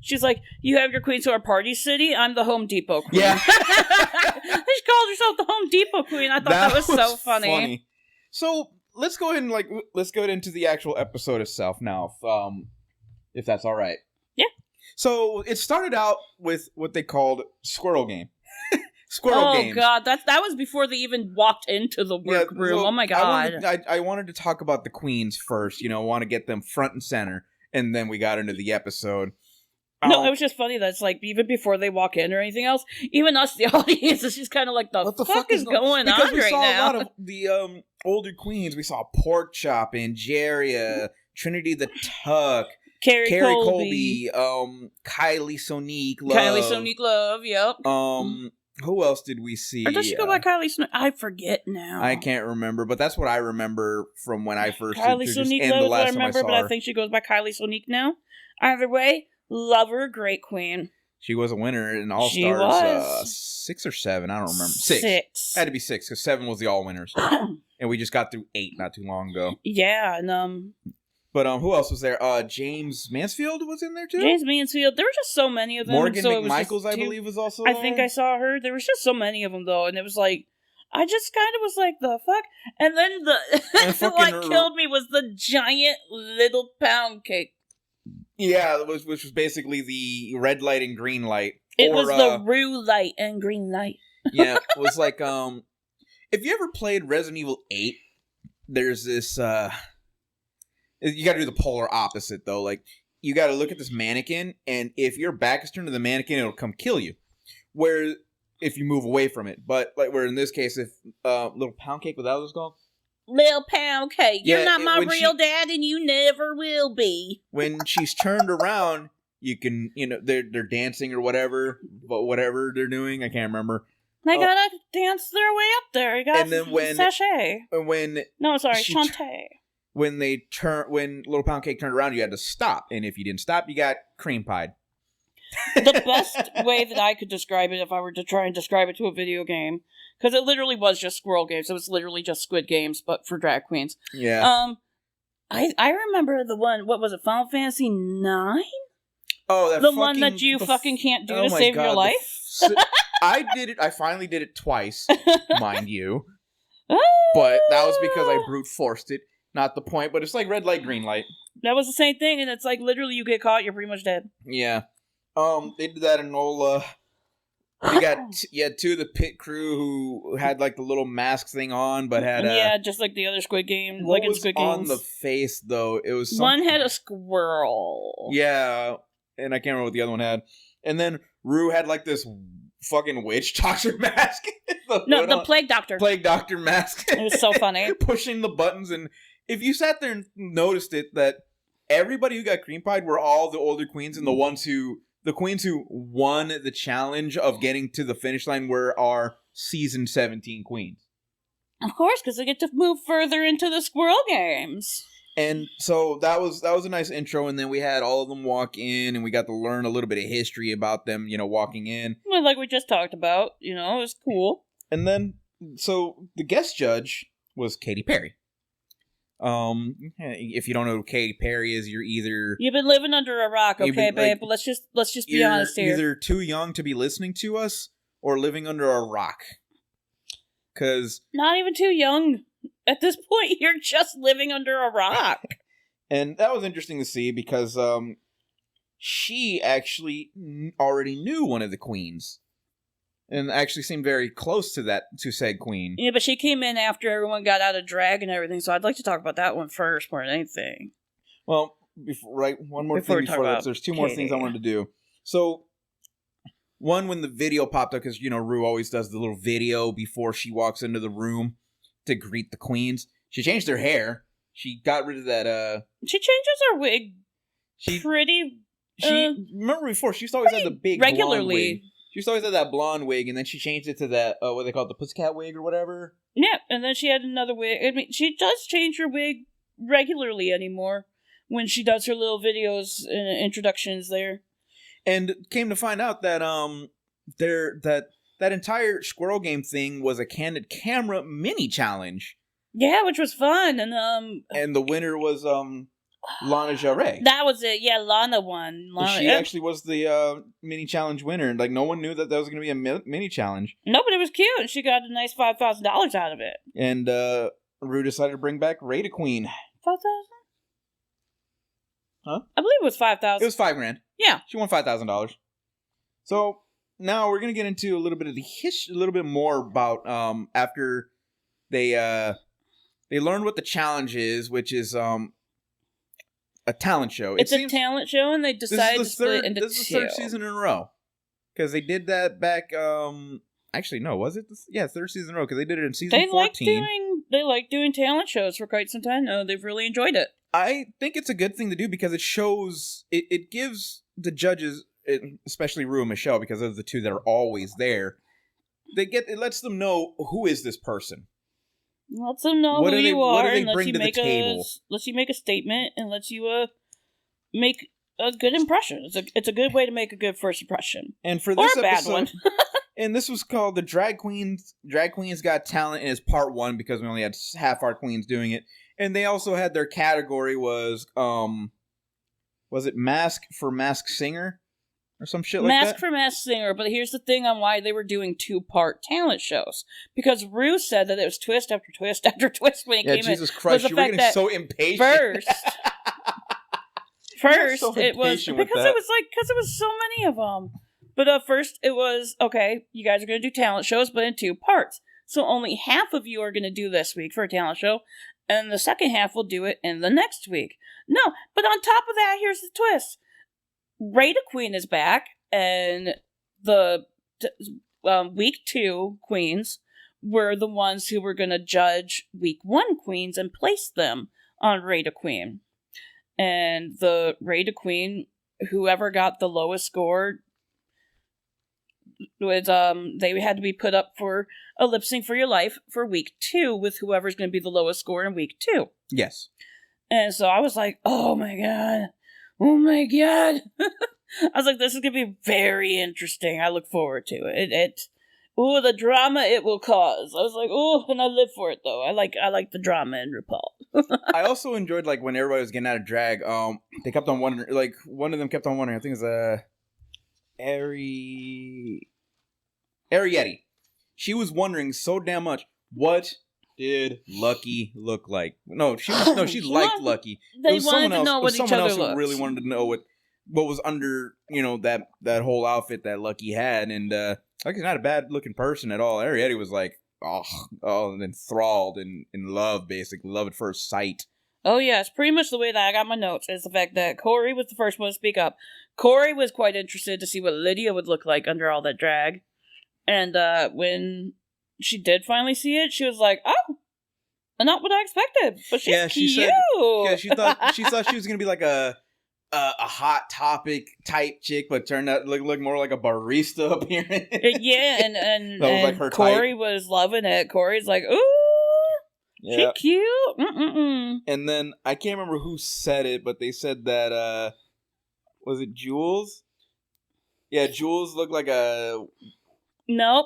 she's like, you have your queens who are Party City, I'm the Home Depot queen. Yeah. She called herself the Home Depot queen. I thought that was so funny. So let's go ahead and let's go into the actual episode itself now, if that's all right. Yeah. So it started out with what they called Squirrel Game. Squirrel Games. Oh god, that was before they even walked into the workroom. Oh my god. I wanted to talk about the queens first, want to get them front and center, and then we got into the episode. No, it was just funny that it's like, even before they walk in or anything else, even us, the audience, is just kind of like, what the fuck is going on right now? Because we saw a lot of the older queens. We saw Pork Chop, Angeria, Trinity the Tuck, Carrie Colby, Kylie Sonique Love. Yep. Who else did we see? Or does she go by Kylie Sonique? I forget now. I can't remember, but that's what I remember from when I first Kylie Sonique Love is what I remember, but I think she goes by Kylie Sonique now. Either way, love her, great queen. She was a winner in All Stars 6 or 7, I don't remember. 6. Had to be 6, because 7 was the All Winners. And we just got through 8 not too long ago. Yeah, and But who else was there? James Mansfield was in there too? James Mansfield. There were just so many of them. Morgan McMichaels, I believe, was also there. I think I saw her. There was just so many of them, though. And it was like, I just kind of was like, the fuck? And then what killed me was the giant little pound cake. Yeah, which was basically the red light and green light. It was the rue light and green light. Yeah, it was like, if you ever played Resident Evil 8, there's this, you gotta do the polar opposite, though. Like, you gotta look at this mannequin, and if your back is turned to the mannequin, it'll come kill you. where if you move away from it, but like where in this case, if little pound cake, what that was called? Lil Pound Cake. You're not my when real dad, and you never will be. When she's turned around, you can, they're dancing or whatever, but whatever they're doing, I can't remember. They gotta dance their way up there. You got and then when sachet. Shantae. When When Little Pound Cake turned around, you had to stop, and if you didn't stop, you got cream pied. The best way that I could describe it, if I were to try and describe it to a video game, because it literally was just Squirrel Games. It was literally just Squid Games, but for drag queens. Yeah. I remember the one. What was it? Final Fantasy 9. Oh, the one that you fucking can't do to save your life. I did it. I finally did it twice, mind you. But that was because I brute forced it. Not the point, but it's like red light, green light. That was the same thing, and it's like literally you get caught, you're pretty much dead. Yeah. They did that in Nola. You got two of the pit crew who had like the little mask thing on, but had just like the other Squid Game, what like in was Squid Games. on the face though? It was one had a squirrel. Yeah, and I can't remember what the other one had. And then Rue had like this fucking witch doctor mask. The plague doctor. Plague doctor mask. It was so funny. Pushing the buttons, and if you sat there and noticed it, that everybody who got cream pied were all the older queens, and the queens who won the challenge of getting to the finish line were our season 17 queens. Of course, because they get to move further into the Squirrel Games. And so that was a nice intro, and then we had all of them walk in, and we got to learn a little bit of history about them, walking in. Well, like we just talked about, it was cool. And then, so the guest judge was Katy Perry. If you don't know who Katy Perry is, you've been living under a rock, okay, babe? But let's just be honest here. You're either too young to be listening to us, or living under a rock. Cause not even too young. At this point, you're just living under a rock. And that was interesting to see because she actually already knew one of the queens. And actually seemed very close to said queen. Yeah, but she came in after everyone got out of drag and everything, so I'd like to talk about that one first more than anything. Well, one more thing before that. There's two more things I wanted to do. So, one, when the video popped up, because, Rue always does the little video before she walks into the room to greet the queens. She changed her hair. She got rid of that, She changes her wig remember before, she used to always have the big regularly. Blonde wig. She used to always have that blonde wig, and then she changed it to that, what they call it, the pussycat wig or whatever. Yeah, and then she had another wig. I mean, she does change her wig regularly anymore when she does her little videos and introductions there. And came to find out that that entire Squirrel Game thing was a candid camera mini challenge. Yeah, which was fun, and the winner was Lana Jarre. That was it. Yeah, Lana won. She actually was the mini challenge winner. Like, no one knew that was going to be a mini challenge. No, but it was cute, and she got a nice $5,000 out of it. And Rue decided to bring back Rey the Queen. 5,000? Huh? I believe it was 5,000. It was $5,000. Yeah, she won $5,000. So now we're going to get into a little bit of the history, a little bit more about after they learned what the challenge is, which is a talent show. It's a talent show, and they decided to split it into two. This is the third season in a row. Because they did that back, actually, no, was it? Third season in a row, because they did it in season 14. They like doing talent shows for quite some time now. They've really enjoyed it. I think it's a good thing to do, because it shows, it gives the judges, especially Rue and Michelle, because those are the two that are always there, it lets them know, who is this person? Lets them know who you are, and lets you make a statement, and lets you make a good impression. It's a good way to make a good first impression. And for this or a bad one. And this was called the Drag Queens Got Talent, and it's part 1 because we only had half our queens doing it. And they also had their category was it Mask for Mask Singer? Or some shit like that? Mask for Mask Singer, but here's the thing on why they were doing 2-part talent shows. Because Rue said that it was twist after twist after twist when he came in. Jesus Christ, you were getting so impatient. First, it was because it was so many of them. But first, it was, okay, you guys are going to do talent shows, but in 2 parts. So only half of you are going to do this week for a talent show, and the second half will do it in the next week. No, but on top of that, here's the twist. Rey the Queen is back, and the week 2 queens were the ones who were going to judge week 1 queens and place them on Rey to Queen. And the Rey to Queen, whoever got the lowest score, was they had to be put up for a lip sync for your life for week 2 with whoever's going to be the lowest score in week 2. Yes. And so I was like, oh my god. I was like, this is going to be very interesting. I look forward to it. Ooh, the drama it will cause. I was like, ooh, and I live for it though. I like the drama in Rupaul. I also enjoyed like when everybody was getting out of drag. They kept on wondering. Like one of them kept on wondering. I think it was Arietti. She was wondering so damn much. What did Lucky look like? She liked Lucky. They wanted to know what each other someone else looked. who really wanted to know what was under that whole outfit that Lucky had, and Lucky's not a bad looking person at all. Arietti was like enthralled and in love, basically love at first sight. Oh yes, pretty much the way that I got my notes is the fact that Corey was the first one to speak up. Corey was quite interested to see what Lydia would look like under all that drag, and when she did finally see it, she was like, "Oh, not what I expected." But she's cute. She thought she was gonna be like a hot topic type chick, but turned out to look more like a barista appearance. Yeah, and like her Corey type. was loving it. Corey's like, "Ooh, she cute." Mm-mm-mm. And then I can't remember who said it, but they said that was it Jules? Yeah, Jules looked like a. Nope.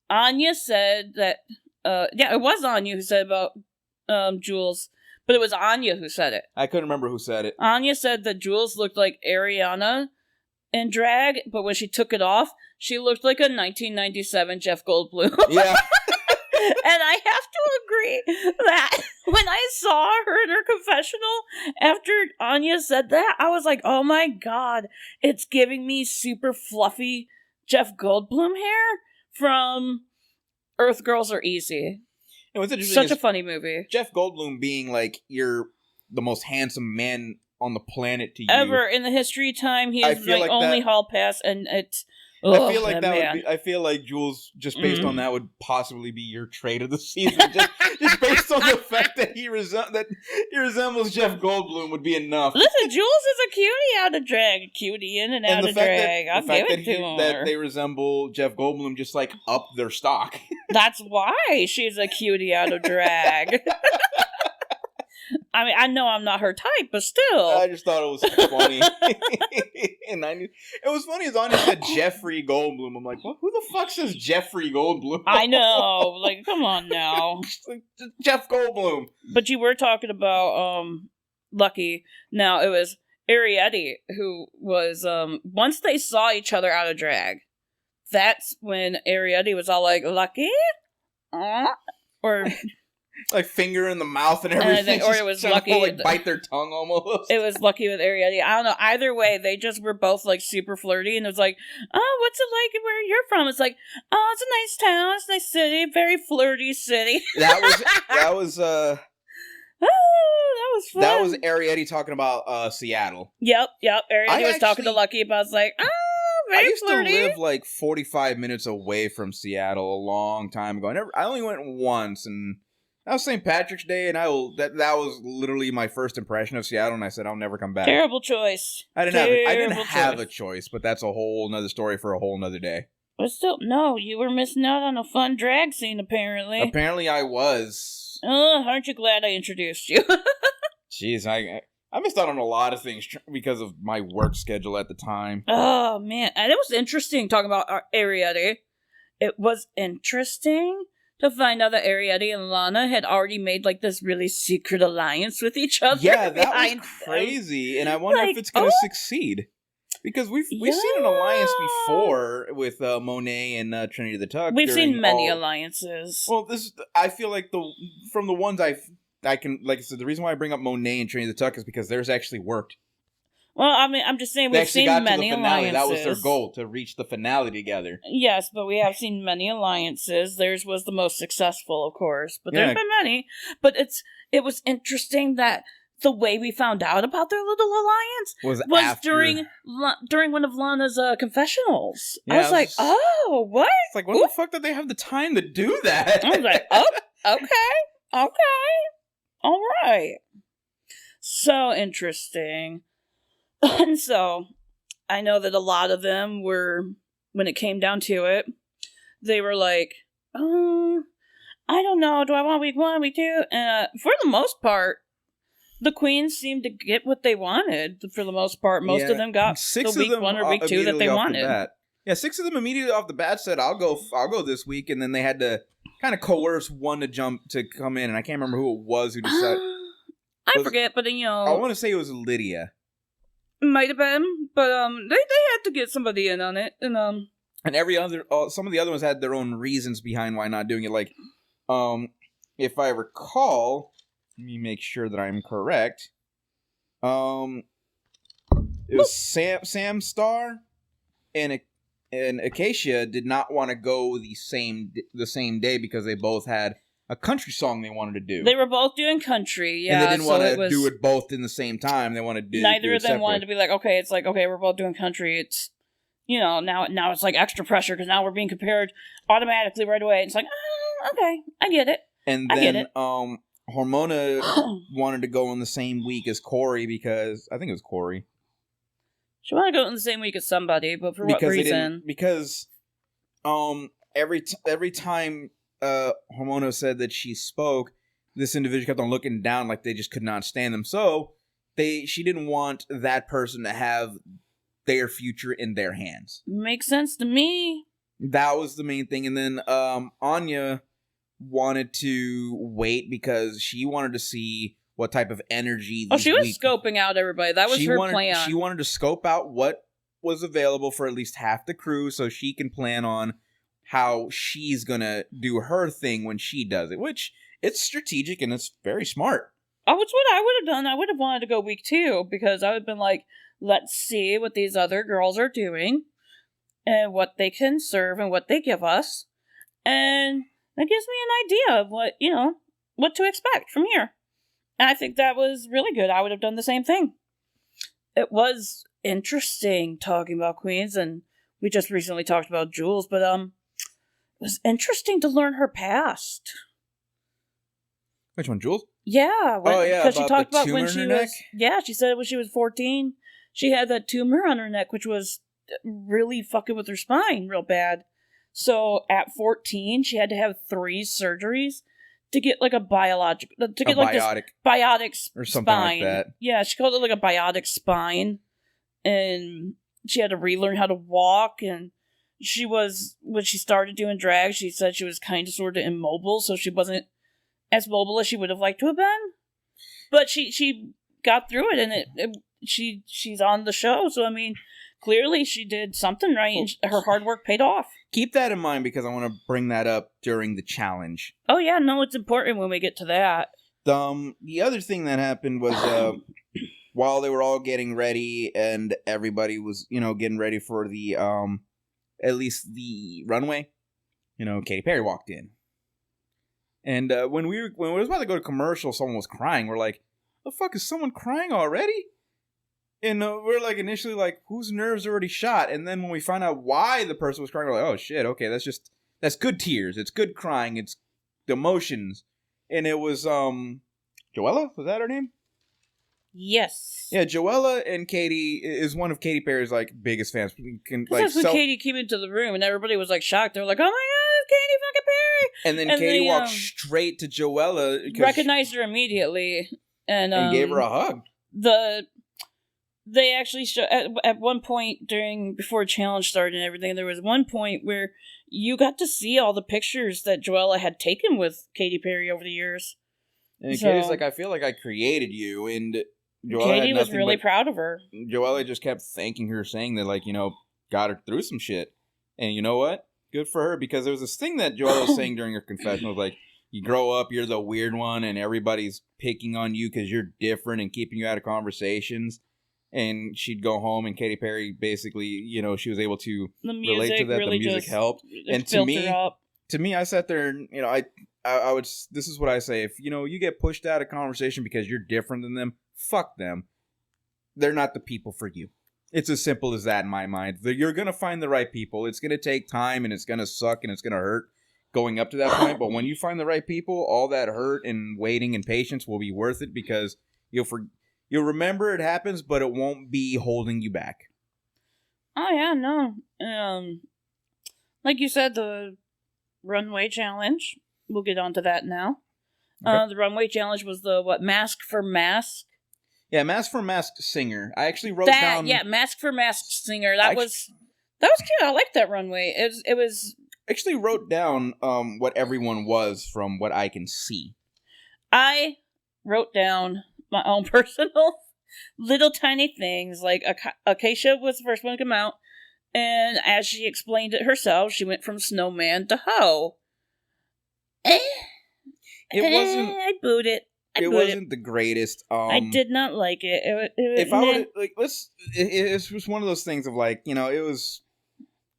Anya said that. It was Anya who said about Jules. But it was Anya who said it. I couldn't remember who said it. Anya said that Jules looked like Ariana in drag, but when she took it off, she looked like a 1997 Jeff Goldblum. Yeah. And I have to agree that when I saw her in her confessional, after Anya said that, I was like, oh my god, it's giving me super fluffy Jeff Goldblum hair from Earth Girls Are Easy. And what's interesting Such a funny movie. Jeff Goldblum being like the most handsome man on the planet to you. Ever in the history of time, he is like only hall pass, and it's. I feel like I feel like Jules, just based on that, would possibly be your trait of the season. just based on the fact that he resembles Jeff Goldblum would be enough. Listen, Jules is a cutie out of drag, cutie in and out of drag. I'll give it to her. That they resemble Jeff Goldblum just like up their stock. That's why she's a cutie out of drag. I mean, I know I'm not her type, but still. I just thought it was funny. And it was funny as Anya said Jeffrey Goldblum. I'm like, who the fuck says Jeffrey Goldblum? I know. Like, come on now. Like, Jeff Goldblum. But you were talking about Lucky. Now, it was Arietti who was, once they saw each other out of drag, that's when Arietti was all like, Lucky? Or... like finger in the mouth and everything. Or it was Lucky. Like bite their tongue almost. It was Lucky with Arietti. I don't know. Either way, they just were both like super flirty, and it was like, oh, what's it like where you're from? It's like, oh, it's a nice town, it's a nice city, very flirty city. That was oh, that was fun. That was Arietti talking about Seattle. Yep. Arietti was talking to Lucky about like, oh, very I used flirty. to live like 45 minutes away from Seattle a long time ago. I only went once, and that was St. Patrick's Day, and that was literally my first impression of Seattle, and I said I'll never come back. Terrible choice. I didn't have a choice, but that's a whole nother story for a whole nother day. But still, no, you were missing out on a fun drag scene, apparently. Apparently I was. Oh, aren't you glad I introduced you? Jeez, I missed out on a lot of things because of my work schedule at the time. Oh, man. And it was interesting talking about Arietti. It was interesting to find out that Arietti and Lana had already made, like, this really secret alliance with each other. Yeah, that was crazy. And I wonder if it's going to succeed. Because we've seen an alliance before with Monet and Trinity the Tuck. We've seen many alliances. Well, I feel like from the ones I can, like I said, the reason why I bring up Monet and Trinity the Tuck is because theirs actually worked. Well, I mean, I'm just saying we've seen many alliances. That was their goal, to reach the finale together. Yes, but we have seen many alliances. Theirs was the most successful, of course. But there's been many. But it was interesting that the way we found out about their little alliance was after... during one of Lana's confessionals. Yeah, I was like, oh, what? It's like, when the fuck did they have the time to do that? I was like, oh, okay. All right. So interesting. And so, I know that a lot of them were, when it came down to it, they were like, oh, I don't know, do I want week 1, week 2? For the most part, the queens seemed to get what they wanted. For the most part, most of them got the week 1 or week 2 that they wanted. Yeah, 6 of them immediately off the bat said, "I'll go this week," and then they had to kind of coerce one to come in, and I can't remember who it was who decided. I forget, but I want to say it was Lydia. Might have been, but they had to get somebody in on it, and every other some of the other ones had their own reasons behind why not doing it. Like, if I recall. Let me make sure that I'm correct. It was Sam Star and Acacia did not want to go the same day because they both had a country song they wanted to do. They were both doing country, yeah. And they didn't want to do it both in the same time. They wanted to do neither of them separate. wanted to be like, okay, we're both doing country. It's, now it's like extra pressure because now we're being compared automatically right away. It's like, okay, I get it. And then, Hormona wanted to go in the same week as Corey because I think it was Corey. She wanted to go in the same week as somebody, but for what reason? Because every time Hormona said that she spoke, this individual kept on looking down like they just could not stand them. So she didn't want that person to have their future in their hands. Makes sense to me. That was the main thing. And then Anya wanted to wait because she wanted to see what type of energy she was scoping out everybody. That was her plan. She wanted to scope out what was available for at least half the crew so she can plan on how she's gonna do her thing when she does it, which it's strategic and it's very smart. Oh, it's what I would have done. I would have wanted to go week 2 because I would have been like, let's see what these other girls are doing and what they can serve and what they give us. And that gives me an idea of what to expect from here. And I think that was really good. I would have done the same thing. It was interesting talking about queens, and we just recently talked about Jules, but it was interesting to learn her past. Which one, Jules? Yeah. Because she talked about when she was... Yeah, she said when she was 14, she had that tumor on her neck, which was really fucking with her spine real bad. So at 14, she had to have 3 surgeries to get like biotic or something spine. Like that. Yeah, she called it like a biotic spine, and she had to relearn how to walk. And when she started doing drag, she said she was kind of sort of immobile, so she wasn't as mobile as she would have liked to have been. But she got through it, and she's on the show. So I mean, clearly she did something right, and her hard work paid off. Keep that in mind because I want to bring that up during the challenge. Oh yeah, no, it's important when we get to that. The other thing that happened was while they were all getting ready and everybody was, getting ready for the at least the runway, Katy Perry walked in. And when we were about to go to commercial, someone was crying. We're like, the fuck, is someone crying already? And we're like initially like, whose nerves are already shot? And then when we find out why the person was crying, we're like, oh shit, okay, that's good tears. It's good crying. It's the emotions. And it was Joella? Was that her name? Yes. Yeah, Joella and Katy is one of Katy Perry's like biggest fans. That's when Katy came into the room and everybody was like shocked. They were like, oh my god, it's Katy fucking Perry. And then Katy walked straight to Joella. Recognized her immediately. And gave her a hug. They actually at one point before challenge started and everything, there was one point where you got to see all the pictures that Joella had taken with Katy Perry over the years. And Katy's like, I feel like I created you, and Joella Katy was really proud of her. Joella just kept thanking her, saying that, like, got her through some shit. And you know what? Good for her, because there was this thing that Joella was saying during her confession was like, you grow up, you're the weird one, and everybody's picking on you because you're different and keeping you out of conversations. And she'd go home, and Katy Perry basically, she was able to relate to that. Really the music helped. And to me, I sat there and, I would. This is what I say. If you get pushed out of conversation because you're different than them, fuck them. They're not the people for you. It's as simple as that in my mind. You're gonna find the right people. It's gonna take time, and it's gonna suck, and it's gonna hurt going up to that point. But when you find the right people, all that hurt and waiting and patience will be worth it because you'll remember it happens, but it won't be holding you back. Oh yeah, no. Like you said, the runway challenge. We'll get onto that now. Okay. The runway challenge was the Mask for Mask. Yeah, Mask for Mask singer. I actually wrote down. Yeah, Mask for Mask singer. That was cute. I liked that runway. It was. Actually wrote down what everyone was from what I can see. I wrote down my own personal little tiny things. Like Acacia was the first one to come out, and as she explained it herself, she went from snowman to hoe. It wasn't. I booed it. It wasn't the greatest. I did not like it. If I would it was one of those things of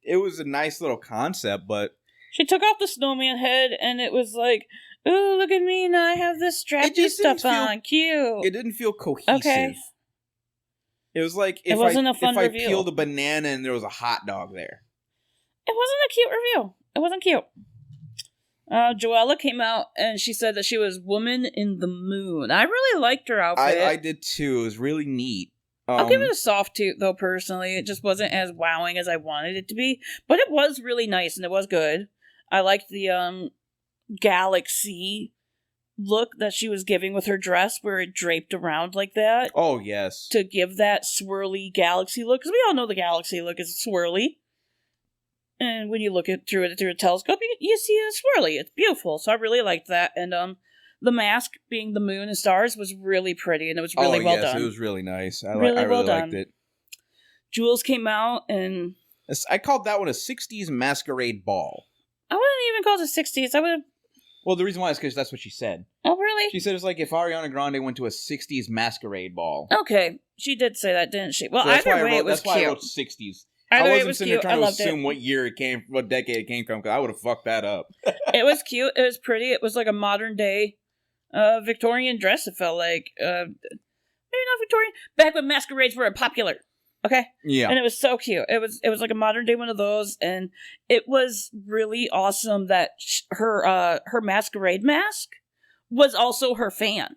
it was a nice little concept, but she took off the snowman head, and it was like, "Ooh, look at me! Now I have this strappy stuff on. Cute." It didn't feel cohesive. Okay. It was like if I peeled a banana and there was a hot dog there. It wasn't a cute review. It wasn't cute. Joella came out and she said that she was Woman in the Moon. I really liked her outfit. I did too. It was really neat. I'll give it a soft toot, though, personally. It just wasn't as wowing as I wanted it to be. But it was really nice, and it was good. I liked the galaxy look that she was giving with her dress, where it draped around like that. Oh, yes. To give that swirly galaxy look. Because we all know the galaxy look is swirly. And when you look through a telescope, you see it swirly. It's beautiful. So I really liked that. And the mask, being the moon and stars, was really pretty, and it was really well done. It was really nice. I really liked it. Jules came out, and I called that one a 60s masquerade ball. I wouldn't even call it a 60s. I would have... Well, the reason why is because that's what she said. Oh, really? She said it's like if Ariana Grande went to a 60s masquerade ball. Okay. She did say that, didn't she? Well, so either way, it was cute. That's why I wrote 60s. Either I wasn't sitting there trying to assume what year it came, what decade it came from, because I would have fucked that up. It was cute. It was pretty. It was like a modern day Victorian dress, it felt like. Maybe not Victorian. Back when masquerades were popular. Okay? Yeah. And it was so cute. It was like a modern day one of those, and it was really awesome that her masquerade mask was also her fan.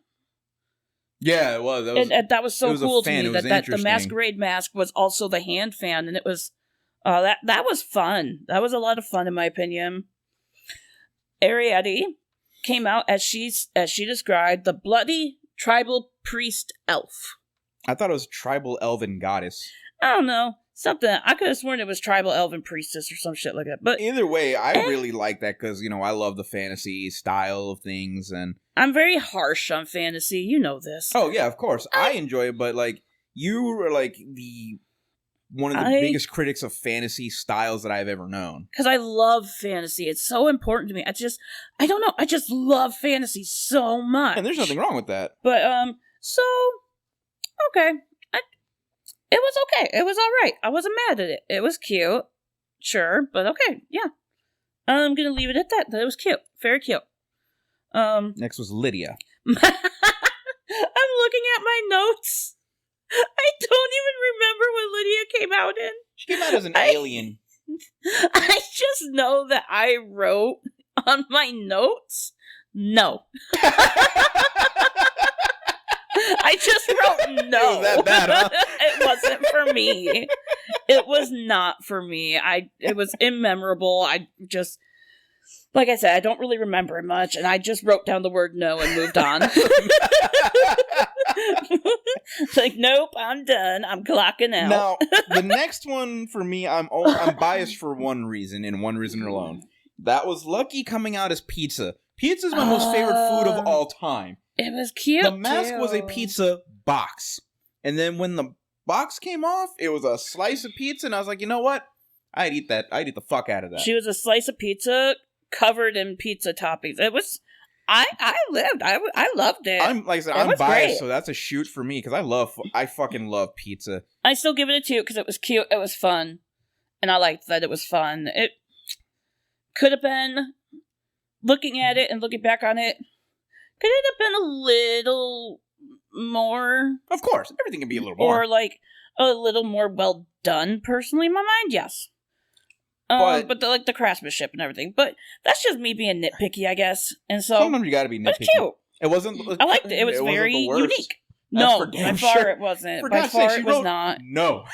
Yeah, it was. That was so cool to me that the masquerade mask was also the hand fan, and it was that was fun. That was a lot of fun, in my opinion. Ariadne came out as she described, the bloody tribal priest elf. I thought it was tribal elven goddess. I don't know. Something. I could have sworn it was tribal elven priestess or some shit like that. But either way, I really like that because, I love the fantasy style of things. And I'm very harsh on fantasy. You know this. Oh, yeah, of course. I enjoy it, but, you are, one of the biggest critics of fantasy styles that I've ever known. Because I love fantasy. It's so important to me. I don't know. I just love fantasy so much. And there's nothing wrong with that. But, okay. It was okay. It was alright. I wasn't mad at it. It was cute. Sure, but okay. Yeah. I'm gonna leave it at that. It was cute. Very cute. Next was Lydia. I'm looking at my notes. I don't even remember what Lydia came out in. She came out as an alien. I just know that I wrote on my notes, no. I just wrote no. It was that bad, huh? It wasn't for me. It was not for me. It was immemorable. I just, like I said, I don't really remember it much, and I just wrote down the word no and moved on. It's like, nope, I'm done. I'm clocking out. Now, the next one for me, I'm biased for one reason, and one reason alone. That was Lucky coming out as pizza. Pizza is my most favorite food of all time. It was cute. The mask was a pizza box. And then when the box came off, it was a slice of pizza, and I was like, you know what? I'd eat that. I'd eat the fuck out of that. She was a slice of pizza covered in pizza toppings. It was... I loved it. I'm biased, great. So that's a shoot for me, because I fucking love pizza. I still give it a 2, because it was cute, it was fun, and I liked that it was fun. It could have been looking at it and looking back on it, could it have been a little more? Of course, everything can be a little more. Or, like, a little more well done, personally, in my mind, yes. But the craftsmanship and everything. But that's just me being nitpicky, I guess. And so sometimes you gotta be nitpicky. But it's cute. It wasn't... I liked it. It was very unique. No, by far it wasn't. By far it was not. No.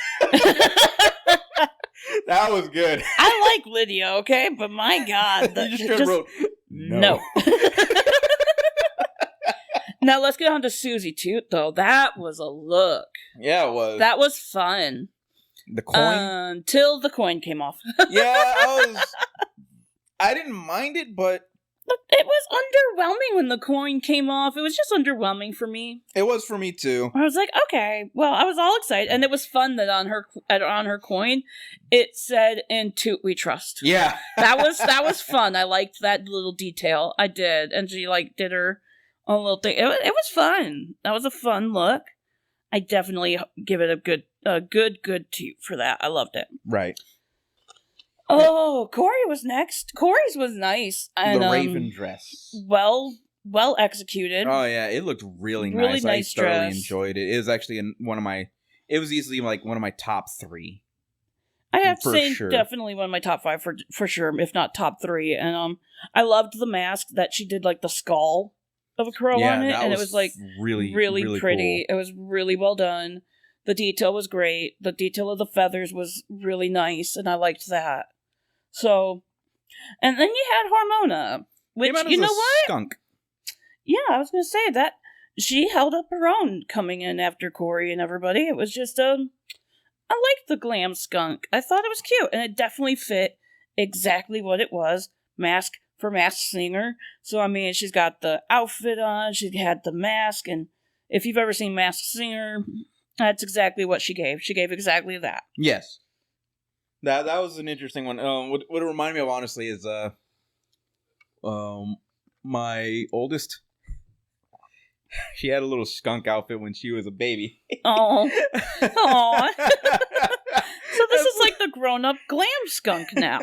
That was good. I like Lydia, okay? But my God. You just wrote, no. Now let's get on to Susie Toot, though. That was a look. Yeah, it was. That was fun. The coin? Until the coin came off. Yeah, I didn't mind it, but... It was underwhelming when the coin came off. It was just underwhelming for me. It was for me, too. I was like, okay. Well, I was all excited. And it was fun that on her coin, it said, "In Toot we trust." Yeah. That was fun. I liked that little detail. I did. And she, like, did her own little thing. It was fun. That was a fun look. I definitely give it a good toot for that. I loved it. Right. Oh, Corey was next. Corey's was nice. And, the raven dress. Well executed. Oh, yeah. It looked really nice. Really nice I thoroughly dress. enjoyed it. It was actually it was easily like one of my top 3. I have to say, sure. definitely one of my top 5 for sure, if not top 3. And I loved the mask that she did, like the skull of a crow on it, and it was like really pretty. Cool. It was really well done. The detail was great. The detail of the feathers was really nice, and I liked that. So, and then you had Hormona, which, you know what? Skunk. Yeah, I was going to say that she held up her own coming in after Corey and everybody. It was just, I liked the glam skunk. I thought it was cute, and it definitely fit exactly what it was. Mask for Masked Singer. So, I mean, she's got the outfit on, she had the mask, and if you've ever seen Masked Singer, that's exactly what she gave. She gave exactly that. Yes. That was an interesting one. What it reminded me of, honestly, is my oldest. She had a little skunk outfit when she was a baby. Oh, oh. So this is like the grown-up glam skunk now.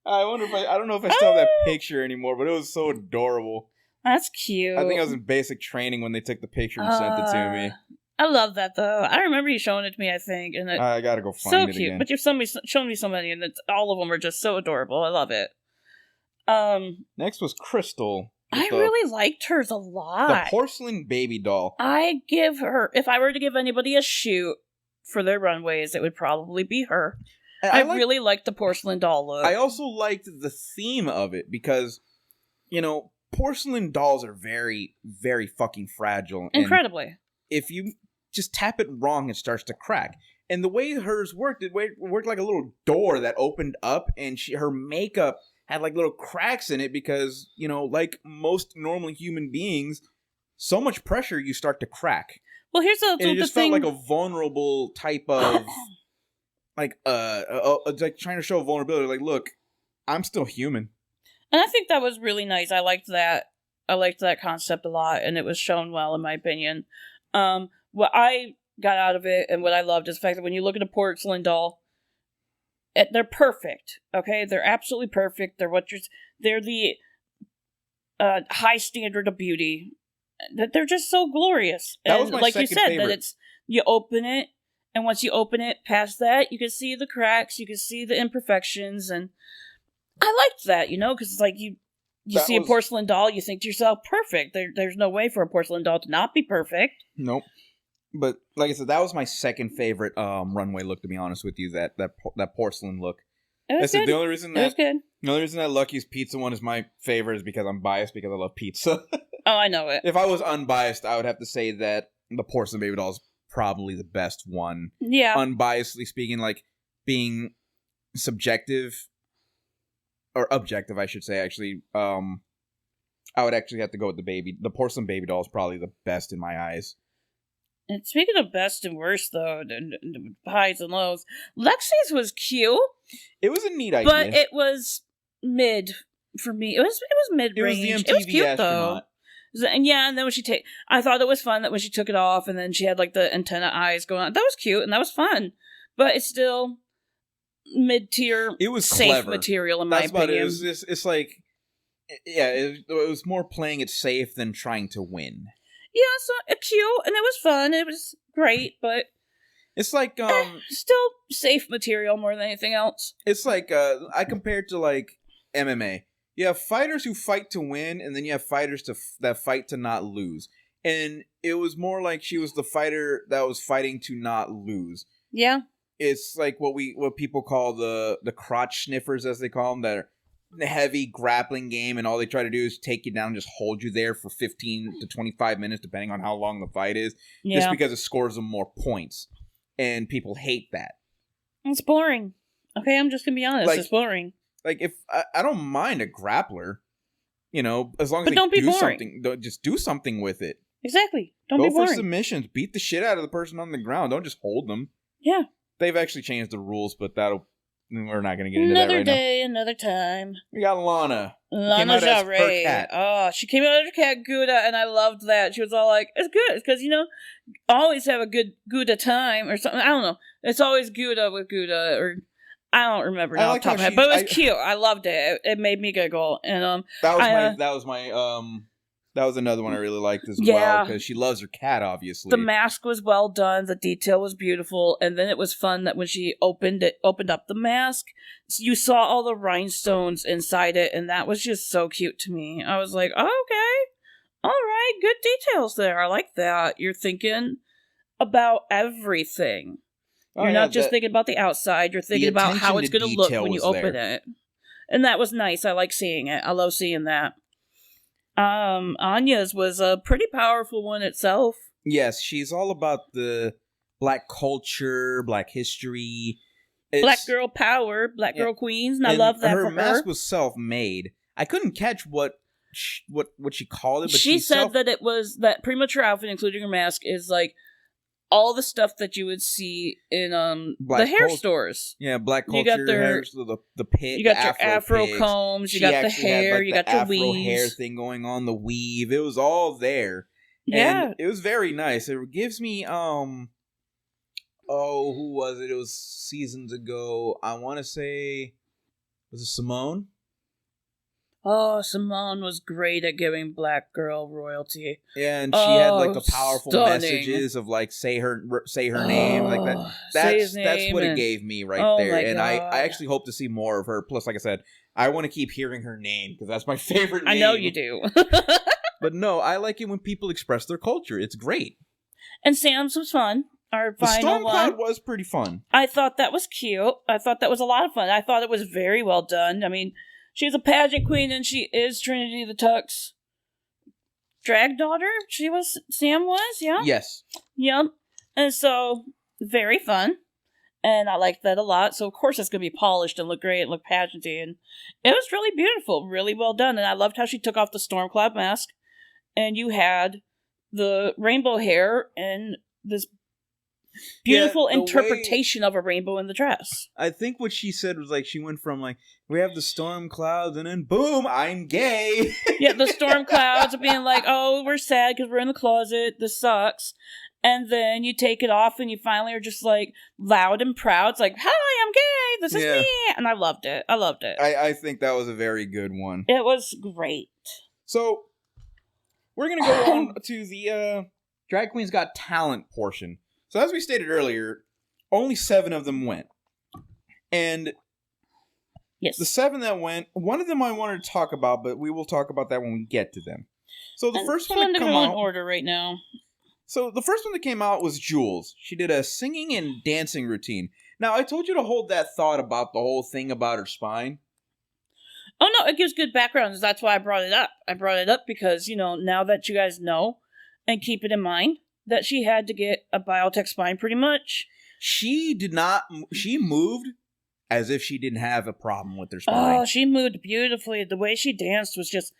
I don't know if I still have that picture anymore, but it was so adorable. That's cute. I think I was in basic training when they took the picture and sent it to me. I love that, though. I remember you showing it to me, I think. And I gotta go find it again. So cute. But you've shown me so many, and all of them are just so adorable. I love it. Next was Crystal. I really liked hers a lot. The porcelain baby doll. I give her, if I were to give anybody a shoot for their runways, it would probably be her. I really liked the porcelain doll look. I also liked the theme of it because, porcelain dolls are very, very fucking fragile. Incredibly. If you just tap it wrong, it starts to crack. And the way hers worked, it worked like a little door that opened up, and her makeup had like little cracks in it because, like most normal human beings, so much pressure you start to crack. Well, here's the it just thing. felt like a vulnerable type of, like trying to show vulnerability. Like, look, I'm still human. And I think that was really nice. I liked that. I liked that concept a lot, and it was shown well, in my opinion. What I got out of it and what I loved is the fact that when you look at a porcelain doll, they're perfect. Okay, they're absolutely perfect. They're the high standard of beauty. That they're just so glorious. That was my like second you said, favorite. that you open it, and once you open it past that, you can see the cracks, you can see the imperfections, and I liked that, because it's like you see a porcelain doll, you think to yourself, perfect. There's no way for a porcelain doll to not be perfect. Nope. But like I said, that was my second favorite runway look. To be honest with you, that porcelain look. It was good. The only reason that Lucky's pizza one is my favorite is because I'm biased because I love pizza. Oh, I know it. If I was unbiased, I would have to say that the porcelain baby doll is probably the best one. Yeah. Unbiasedly speaking, like being subjective or objective, I should say. Actually, I would actually have to go with the porcelain baby doll is probably the best in my eyes. And speaking of best and worst, though, and highs and lows, Lexi's was cute. It was a neat idea, but it was mid for me. It was mid-range. It was the MTV it was cute, astronaut. Though. And yeah, and then when I thought it was fun that when she took it off, and then she had like the antenna eyes going on. That was cute and that was fun, but it's still mid-tier, It was safe clever. material, in my That's about opinion. it. It's like, yeah, it was more playing it safe than trying to win. Yeah, so it's cute, and it was fun. It was great, but It's like, still safe material more than anything else. it's like, I compare it to like MMA. You have fighters who fight to win, and then you have fighters that fight to not lose. And it was more like she was the fighter that was fighting to not lose. Yeah. It's like what people call the crotch sniffers, as they call them, that are the heavy grappling game, and all they try to do is take you down and just hold you there for 15 to 25 minutes, depending on how long the fight is, Yeah. just because it scores them more points. And people hate that. It's boring. Okay, I'm just gonna be honest. Like, it's boring. Like, if I don't mind a grappler, as long as But they don't be do boring. something, just do something with it. Exactly. Don't Go be for boring. submissions. Beat the shit out of the person on the ground. Don't just hold them. Yeah. They've actually changed the rules, but we're not going to get into Another that right day, another time. now. We got Lana. Lana out as Del her Rey. cat. Oh, she came out as her cat Gouda, and I loved that. She was all like, "It's good," because always have a good Gouda time or something. I don't know. It's always Gouda with Gouda, or I don't remember now. like Top of how my head, but it was cute. I loved it. It made me giggle, and That was another one I really liked as well, Yeah. because she loves her cat, obviously. the mask was well done. The detail was beautiful, and then it was fun that when she opened up the mask, you saw all the rhinestones inside it, and that was just so cute to me. I was like, oh, okay, all right, good details there. I like that. You're thinking about everything. Oh, You're yeah, not just thinking about the outside. You're thinking about how attention it's to going to look detail when you was open there. it, and that was nice. I like seeing it. I love seeing that. Anya's was a pretty powerful one itself. Yes, she's all about the black culture, black history. Black girl power, black girl queens, and I love that her for mask her. was self-made. I couldn't catch what she called it, but She said that it was that premature outfit, including her mask, is like all the stuff that you would see in the hair stores. Yeah, black culture. You got the pit. You got the your afro pigs. combs. You She got the actually had, hair. like, You the got your afro weaves. hair thing going on. The weave. It was all there. Yeah, And it was very nice. It gives me who was it? It was seasons ago. I want to say, was it Simone? Oh, Simone was great at giving black girl royalty. Yeah, and she had like the Oh, powerful stunning. messages of like say her name like that. Say his That's name what it and- gave me right Oh there. my And God. I actually hope to see more of her. Plus, like I said, I want to keep hearing her name because that's my favorite name. I know you do. But no, I like it when people express their culture. It's great. And Sam's was fun. Our The final one. Stormcloud was pretty fun. I thought that was cute. I thought that was a lot of fun. I thought it was very well done. I mean, she's a pageant queen and she is Trinity the Tuck's drag daughter. Sam was, yeah? Yes. Yep. And so, very fun. And I liked that a lot. So, of course, it's going to be polished and look great and look pageanty. And it was really beautiful, really well done. And I loved how she took off the Stormcloud mask. And you had the rainbow hair and this beautiful the interpretation of a rainbow in the dress. I think what she said was like she went from like we have the storm clouds and then boom, I'm gay. Yeah, the storm clouds are being like, oh, we're sad because we're in the closet. This sucks. And then you take it off and you finally are just like loud and proud. It's like, hi, I'm gay. This is me. And I loved it. I think that was a very good one. It was great. So we're going to go on to the Drag Queens Got Talent portion. So as we stated earlier, only 7 of them went. And yes, the 7 that went, one of them I wanted to talk about, but we will talk about that when we get to them. So the first one to come out... in order right now. So the first one that came out was Jules. She did a singing and dancing routine. Now, I told you to hold that thought about the whole thing about her spine. Oh, no, it gives good background. That's why I brought it up. I brought it up because, now that you guys know and keep it in mind that she had to get a biotech spine pretty much. She did not... She moved as if she didn't have a problem with her spine. Oh, she moved beautifully. The way she danced was just...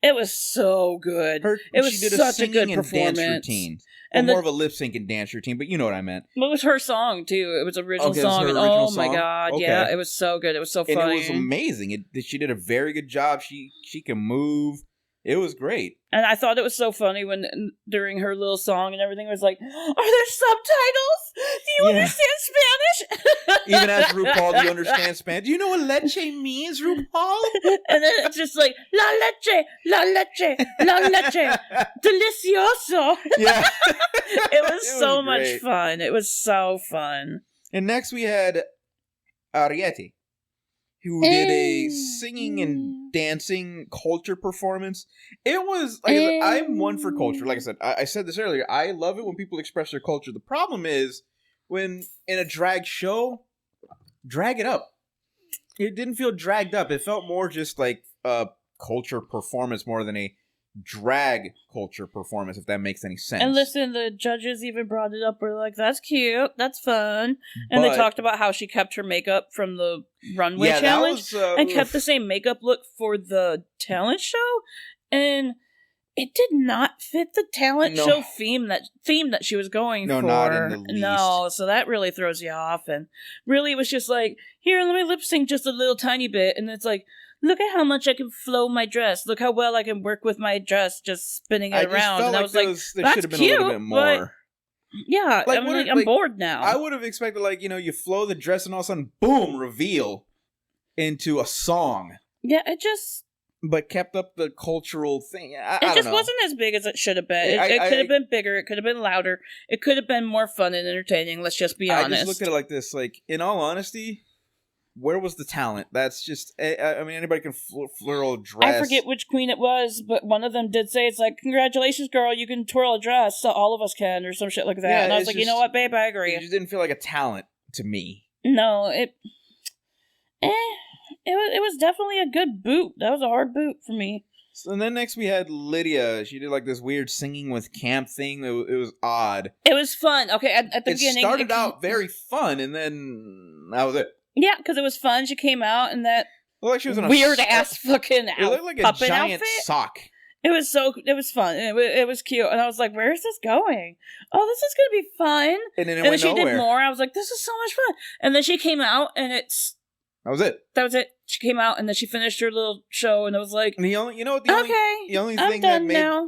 It was so good. It was she did such a good and performance. Dance routine. And more of a lip sync and dance routine, but you know what I meant. It was her song, too. It was an original song. It was her and original my song? God. Okay. Yeah, it was so good. It was so funny. And it was amazing. She did a very good job. She can move. It was great. And I thought it was so funny when during her little song and everything was like, are there subtitles? Do you understand Spanish? Even as RuPaul, do you understand Spanish? Do you know what leche means, RuPaul? And then it's just like, la leche, la leche, la leche, delicioso. Yeah. It was so much fun. It was so fun. And next we had Ariete, who did a singing and dancing culture performance. It was, like, I'm one for culture. Like I said, I said this earlier. I love it when people express their culture. The problem is when in a drag show, drag it up. It didn't feel dragged up. It felt more just like a culture performance more than a drag culture performance, if that makes any sense. And listen, the judges even brought it up. We're like, that's cute, that's fun. And they talked about how she kept her makeup from the runway challenge and kept the same makeup look for the talent show. And it did not fit the talent show theme that she was going for. Not in the least. No, so that really throws you off. And really, it was just like, here, let me lip sync just a little tiny bit. And it's like, look at how much I can flow my dress. Look how well I can work with my dress, just spinning it around. And I was like, there should have been a little bit more. Yeah, I'm bored now. I would have expected, you flow the dress and all of a sudden, boom, reveal into a song. Yeah, it just... But kept up the cultural thing. It just wasn't as big as it should have been. It could have been bigger. It could have been louder. It could have been more fun and entertaining. Let's just be honest. I just looked at it like this. Like, in all honesty... Where was the talent? That's just... I mean, anybody can floral dress. I forget which queen it was, but one of them did say, it's like, congratulations, girl, you can twirl a dress, so all of us can, or some shit like that. Yeah, and I was like, you know what, babe, I agree. It just didn't feel like a talent to me. No, it was definitely a good boot. That was a hard boot for me. So, and then next we had Lydia. She did, this weird singing with camp thing. It was odd. It was fun. Okay, at the beginning... It started out very fun, and then that was it. Yeah, because it was fun. She came out in that she was in a weird-ass fucking It looked like a giant sock. It was fun. It was cute. And I was like, where is this going? Oh, this is going to be fun. And then she did more. I was like, this is so much fun. And then she came out, and that was it. That was it. She came out, and then she finished her little show, and it was like... And the only thing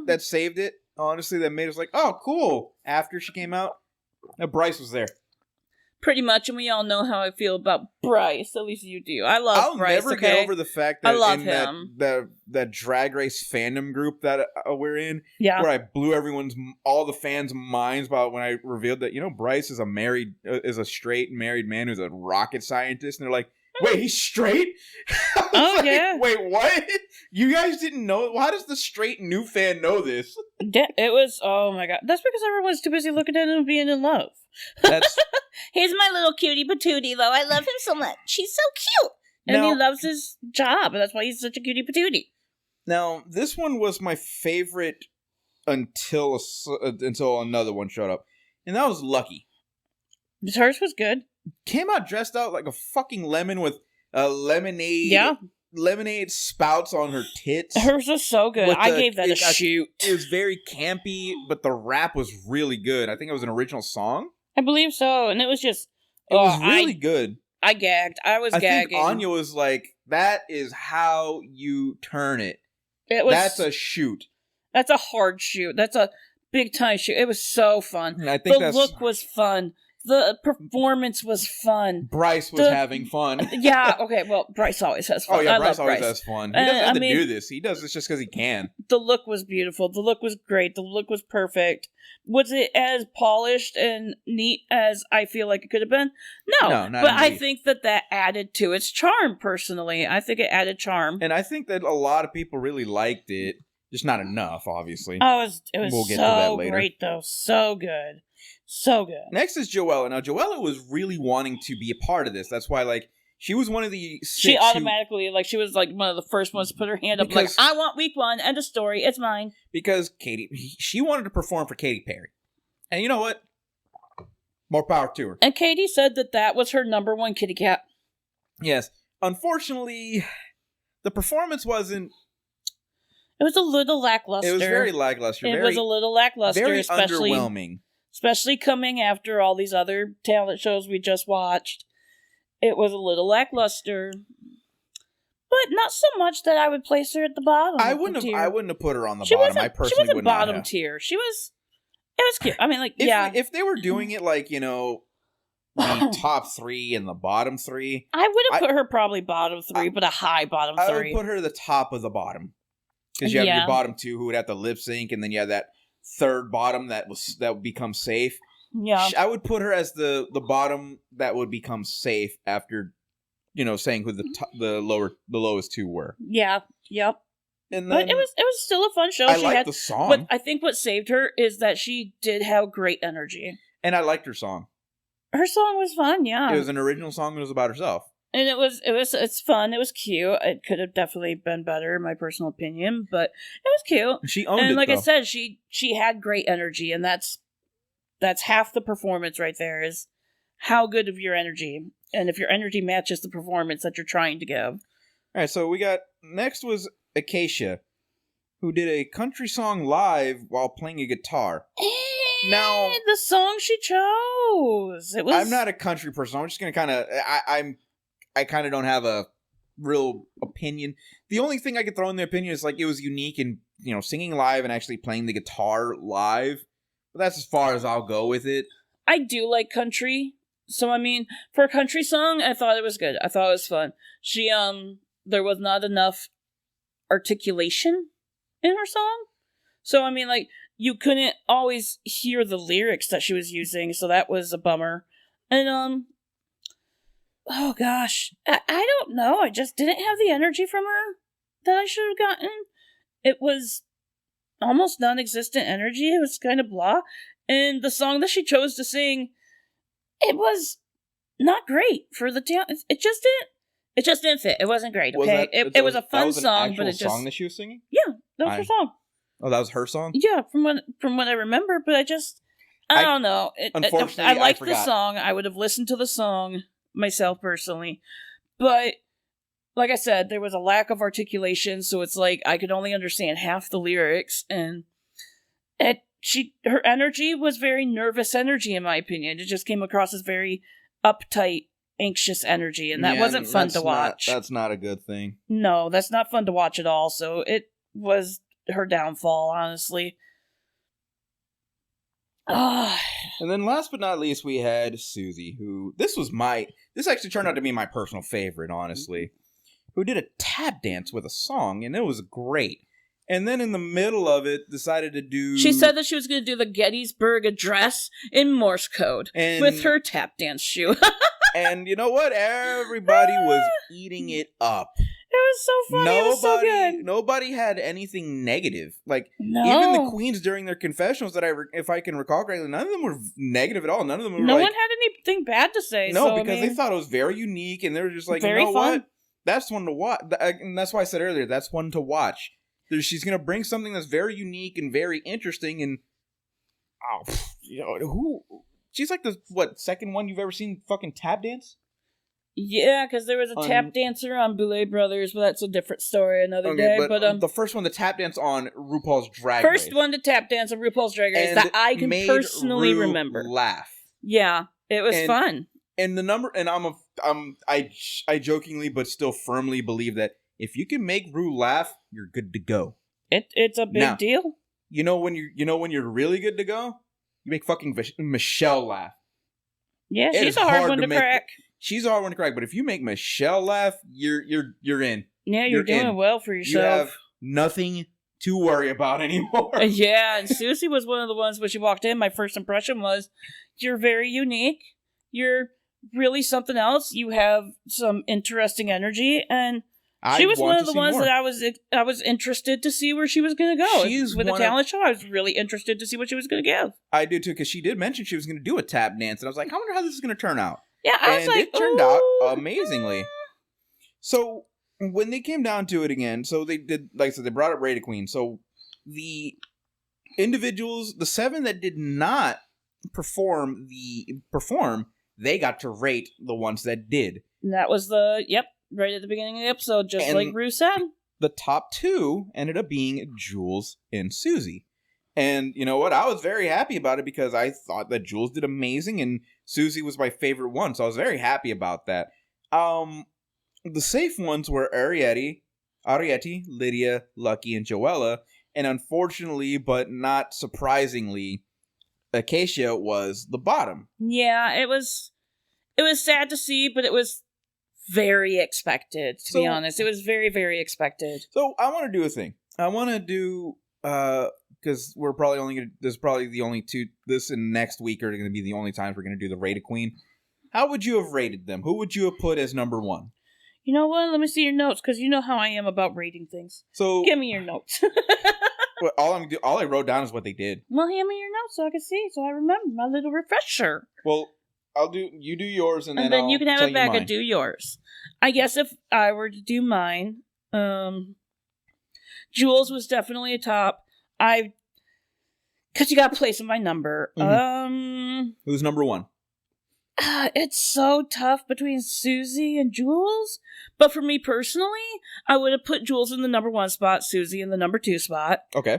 that saved it, honestly, that made us like, oh, cool. After she came out, Bryce was there. Pretty much, and we all know how I feel about Bryce. At least you do. I love Bryce. I'll never get over the fact that I love him. That Drag Race fandom group that we're in, where I blew all the fans' minds about when I revealed that, Bryce is a straight married man who's a rocket scientist, and they're like, wait, he's straight? Yeah. Wait, what? You guys didn't know? How does the straight new fan know this? It was, oh my god. That's because everyone's too busy looking at him being in love. He's my little cutie patootie, though. I love him so much. He's so cute. And he loves his job, and that's why he's such a cutie patootie. Now, this one was my favorite until another one showed up. And that was Lucky. Hers was good. Came out dressed out like a fucking lemon with lemonade. Yeah. Lemonade spouts on her tits. Hers was so good. I gave that a shoot. It was very campy, but the rap was really good. I think it was an original song. I believe so, and it was just... It was really good. I gagged. I was gagging. I think Anya was like, that is how you turn it. That's a shoot. That's a hard shoot. That's a big-time shoot. It was so fun. And I think the look was fun. The performance was fun. Bryce was having fun. Yeah, okay, well, Bryce always has fun. Oh, yeah, Bryce always has fun. He doesn't have to do this. He does this just because he can. The look was beautiful. The look was great. The look was perfect. Was it as polished and neat as I feel like it could have been? No, but I think that added to its charm, personally. I think it added charm. And I think that a lot of people really liked it. Just not enough, obviously. Oh, it was we'll get to that later. Great, though. So good. So good. Next is Joella. Now, Joella was really wanting to be a part of this. That's why, she was one of the... She automatically, she was, one of the first ones to put her hand up, I want week one, end of story, it's mine. Because she wanted to perform for Katy Perry. And you know what? More power to her. And Katy said that was her number one kitty cat. Yes. Unfortunately, the performance wasn't... It was a little lackluster. It was very lackluster. It was a little lackluster. Very underwhelming. Especially coming after all these other talent shows we just watched. It was a little lackluster. but not so much that I would place her at the bottom. I wouldn't have put her on the bottom. I personally wasn't would not bottom have. tier. It was cute. I mean, like, If they were doing it like, the top 3 and the bottom 3, I would have put her probably bottom 3, but a high bottom 3. I would put her at the top of the bottom. Because you have your bottom 2 who would have to lip sync, and then you have that third bottom that would become safe. Yeah. I would put her as the bottom that would become safe after, saying who the lowest 2 were. Yeah. Yep. And then, but it was still a fun show. I liked the song. But I think what saved her is that she did have great energy. And I liked her song. Her song was fun, yeah. It was an original song. It was about herself. And it's fun. It was cute. It could have definitely been better, in my personal opinion, but it was cute. She owned it, and like though. I said, she had great energy, and that's half the performance right there, is how good of your energy, and if your energy matches the performance that you're trying to give. All right, so we got next was Acacia, who did a country song live while playing a guitar. Now, the song she chose. It was. I'm not a country person. I'm just gonna kind of. I kind of don't have a real opinion. The only thing I could throw in the opinion is like it was unique in singing live and actually playing the guitar live. But that's as far as I'll go with it. I do like country, so I mean, for a country song, I thought it was good. I thought it was fun. She there was not enough articulation in her song, so I mean, like, you couldn't always hear the lyrics that she was using, so that was a bummer. And oh gosh, I don't know. I just didn't have the energy from her that I should have gotten. It was almost non-existent energy. It was kind of blah. And the song that she chose to sing, it was not great for the talent. It just didn't fit. It wasn't great. Okay, it was a fun song, but it just song that she was singing. Yeah, that was her song. Oh, that was her song. Yeah, from what I remember, but I don't know. Unfortunately, I liked the song. I would have listened to the song myself personally, but like I said, there was a lack of articulation, so it's like I could only understand half the lyrics, and her energy was very nervous energy, in my opinion. It just came across as very uptight, anxious energy, and that wasn't fun to watch. That's not a good thing. No, that's not fun to watch at all. So it was her downfall, honestly. And then last but not least, we had Susie, who this actually turned out to be my personal favorite, honestly, who did a tap dance with a song, and it was great. And then in the middle of it, decided to do... She said that she was going to do the Gettysburg Address in Morse code with her tap dance shoe. And you know what? Everybody was eating it up. It was so funny. It was so good. Nobody had anything negative. Like, no. Even the queens during their confessionals that if I can recall correctly, none of them were negative at all. None of them were No one had anything bad to say. No, because they thought it was very unique, and they were just like, you know what? That's one to watch. And that's why I said earlier, that's one to watch. She's going to bring something that's very unique and very interesting, and she's like the second one you've ever seen fucking tap dance? Yeah, because there was a tap dancer on Boulet Brothers, but that's a different story another day. But the first one to tap dance on RuPaul's Drag Race. First one to tap dance on RuPaul's Drag Race that I can personally remember. Laugh. Yeah, it was fun. And the number, and I jokingly but still firmly believe that if you can make Ru laugh, you're good to go. It's a big deal. You know when you're really good to go? You make fucking Michelle laugh. Yeah, she's a hard one to crack. She's a hard one to crack, but if you make Michelle laugh, you're in. Yeah, you're doing well for yourself. You have nothing to worry about anymore. Yeah, and Susie was one of the ones when she walked in, my first impression was, you're very unique. You're really something else. You have some interesting energy, and she was one of the ones that I was interested to see where she was going to go. With a talent show, I was really interested to see what she was going to give. I did too, because she did mention she was going to do a tap dance, and I was like, I wonder how this is going to turn out. Yeah, I was like, it turned out amazingly. So when they came down to it again, so they did, like I said, they brought up Rey Queen. So the individuals, the 7 that did not perform, they got to rate the ones that did. And that was right at the beginning of the episode, just like Ru said. The top 2 ended up being Jules and Susie. And you know what? I was very happy about it because I thought that Jules did amazing and Susie was my favorite one. So I was very happy about that. The safe ones were Arietti, Lydia, Lucky, and Joella, and unfortunately, but not surprisingly, Acacia was the bottom. Yeah, it was sad to see, but it was very expected, to be honest. It was very, very expected. So I want to do a thing. I want to do, because we're probably only going to, there's probably the only two, this and next week are going to be the only times we're going to do the Rate a Queen. How would you have rated them? Who would you have put as number one? You know what? Let me see your notes, because you know how I am about rating things. So give me your notes. Well, all I wrote down is what they did. Well, hand me your notes so I can see, so I remember my little refresher. Well, you do yours, and then you can have it back and do yours. I guess if I were to do mine, Jules was definitely a top. Because you got to place in my number. Mm-hmm. Who's number one? It's so tough between Susie and Jules. But for me personally, I would have put Jules in the number one spot, Susie in the number two spot. Okay.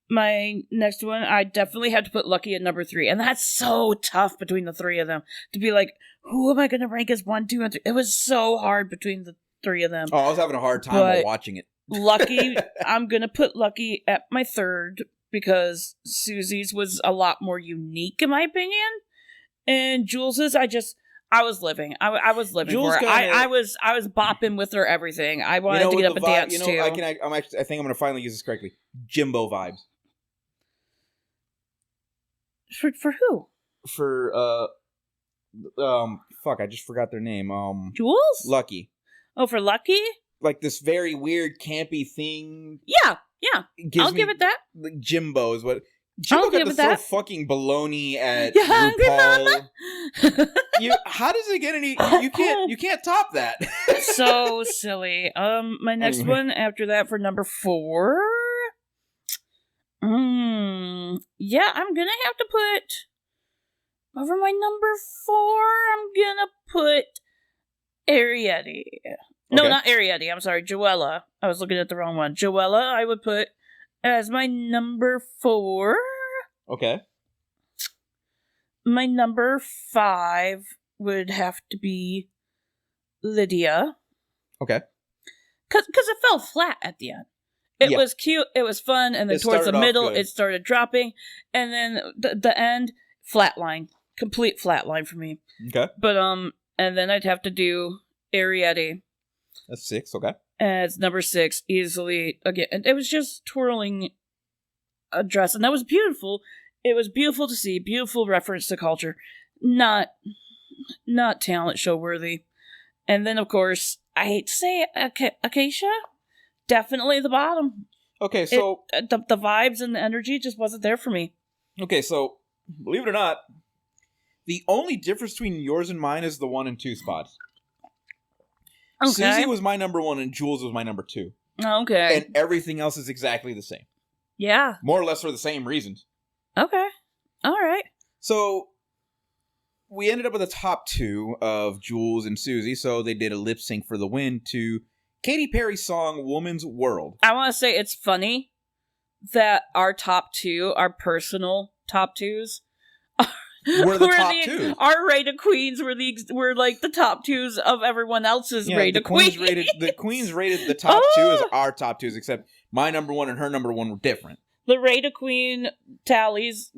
My next one, I definitely had to put Lucky at number 3. And that's so tough between the three of them. To be like, who am I going to rank as 1, 2, and 3? It was so hard between the three of them. Oh, I was having a hard time while watching it. Lucky, I'm going to put Lucky at my 3rd because Susie's was a lot more unique in my opinion. And Jules's, I was living. I was living Jules for her. I was bopping with her everything. I wanted to get up and dance too. I think I'm going to finally use this correctly. Jimbo vibes. For who? For fuck, I just forgot their name. Jules? Lucky. Oh, for Lucky? Like this very weird campy thing. Yeah. I'll give it that. Like Jimbo is what. Jimbo got to throw fucking baloney at RuPaul. How does it get any? You can't top that. So silly. My next one after that for number 4. Yeah, I'm gonna have to put over my number 4. I'm gonna put Arietti. No, not Arietti. I'm sorry, Joella. I was looking at the wrong one. Joella, I would put as my number 4. Okay. My number 5 would have to be Lydia. Okay. Because it fell flat at the end. It was cute, it was fun, and then towards the middle, it started dropping, and then the end, flatline. Complete flatline for me. Okay. But, and then I'd have to do Arietti. That's 6, okay. As number 6, easily, again, it was just twirling a dress, and that was beautiful. It was beautiful to see, beautiful reference to culture. Not talent show worthy. And then, of course, I hate to say it, Acacia, definitely the bottom. Okay, so... the vibes and the energy just wasn't there for me. Okay, so, believe it or not, the only difference between yours and mine is the 1 and 2 spots. Okay. Susie was my number 1 and Jules was my number 2. Okay. And everything else is exactly the same. Yeah. More or less for the same reasons. Okay. All right. So, we ended up with a top 2 of Jules and Susie, so they did a lip sync for the win to Katy Perry's song Woman's World. I want to say it's funny that our top 2, our personal top 2s, we're the top 2. Our Rate a Queens were like the top 2s of everyone else's Rate a Queens. The Queens rated the top 2 as our top 2s, except my number 1 and her number 1 were different. The Rate a Queen tallies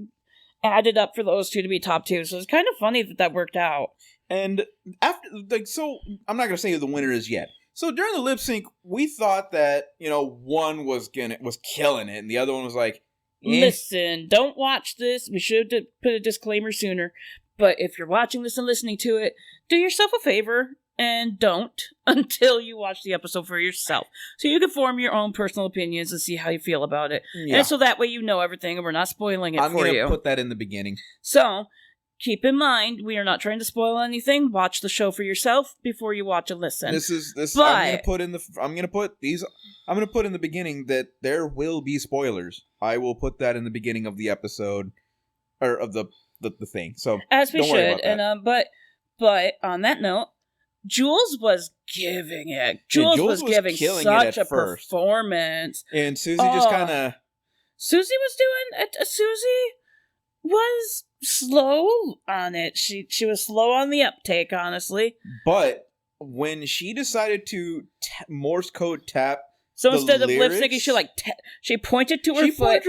added up for those two to be top 2, so it's kind of funny that worked out. And after, so I'm not gonna say who the winner is yet. So during the lip sync, we thought that one was killing it, and the other one was like, Listen, don't watch this. We should have put a disclaimer sooner. But if you're watching this and listening to it, do yourself a favor and don't until you watch the episode for yourself. So you can form your own personal opinions and see how you feel about it. Yeah. And so that way you know everything and we're not spoiling it for you. I'm going to put that in the beginning. So keep in mind, we are not trying to spoil anything. Watch the show for yourself before you watch or listen. But I'm going to put in the beginning that there will be spoilers. I will put that in the beginning of the episode or of the thing. So as we should. And but on that note, Jules was giving it. Jules was giving such a performance. And Susie just kind of Susie was doing it. Susie was slow on it. She was slow on the uptake, honestly. But when she decided to Morse code tap. So the instead of lip lyrics, syncing, she pointed to her foot,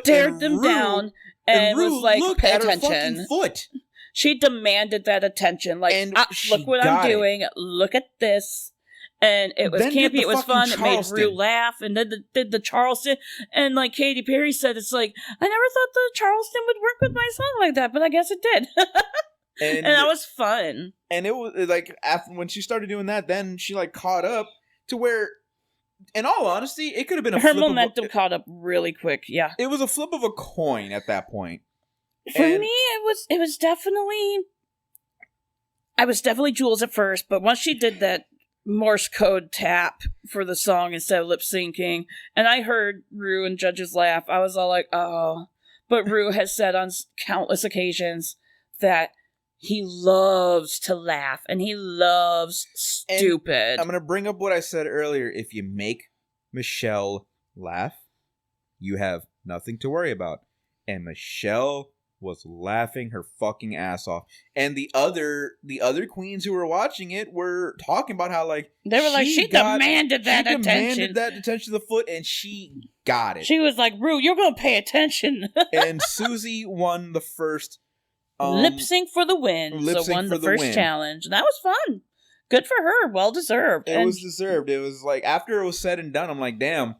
stared them Rue, down, and was like, looked "Pay at attention." her fucking foot. She demanded that attention. Like, And look what I'm doing. Look at this. And it was campy. It was fun. Charleston. It made Rue laugh. And then did the Charleston. And like Katy Perry said, it's like, I never thought the Charleston would work with my song like that, but I guess it did. And that was fun. And it was like, after when she started doing that, then she like caught up to where, in all honesty, it could have been her momentum caught up really quick. Yeah, it was a flip of a coin at that point. For me, it was definitely. I was definitely Jules at first, but once she did that Morse code tap for the song instead of lip syncing, and I heard Rue and Judge's laugh, I was all like, "Oh!" But Rue has said on countless occasions that he loves to laugh and he loves stupid. And I'm going to bring up what I said earlier. If you make Michelle laugh, you have nothing to worry about. And Michelle was laughing her fucking ass off. And the other queens who were watching it were talking about how like they were like, she demanded that attention. She demanded that attention to the foot, and she got it. She was like, Rue, you're going to pay attention. And Susie won the first lip sync for the win. So won the first challenge. And that was fun. Good for her. Well deserved. It was deserved. It was like, after it was said and done, I'm like, damn.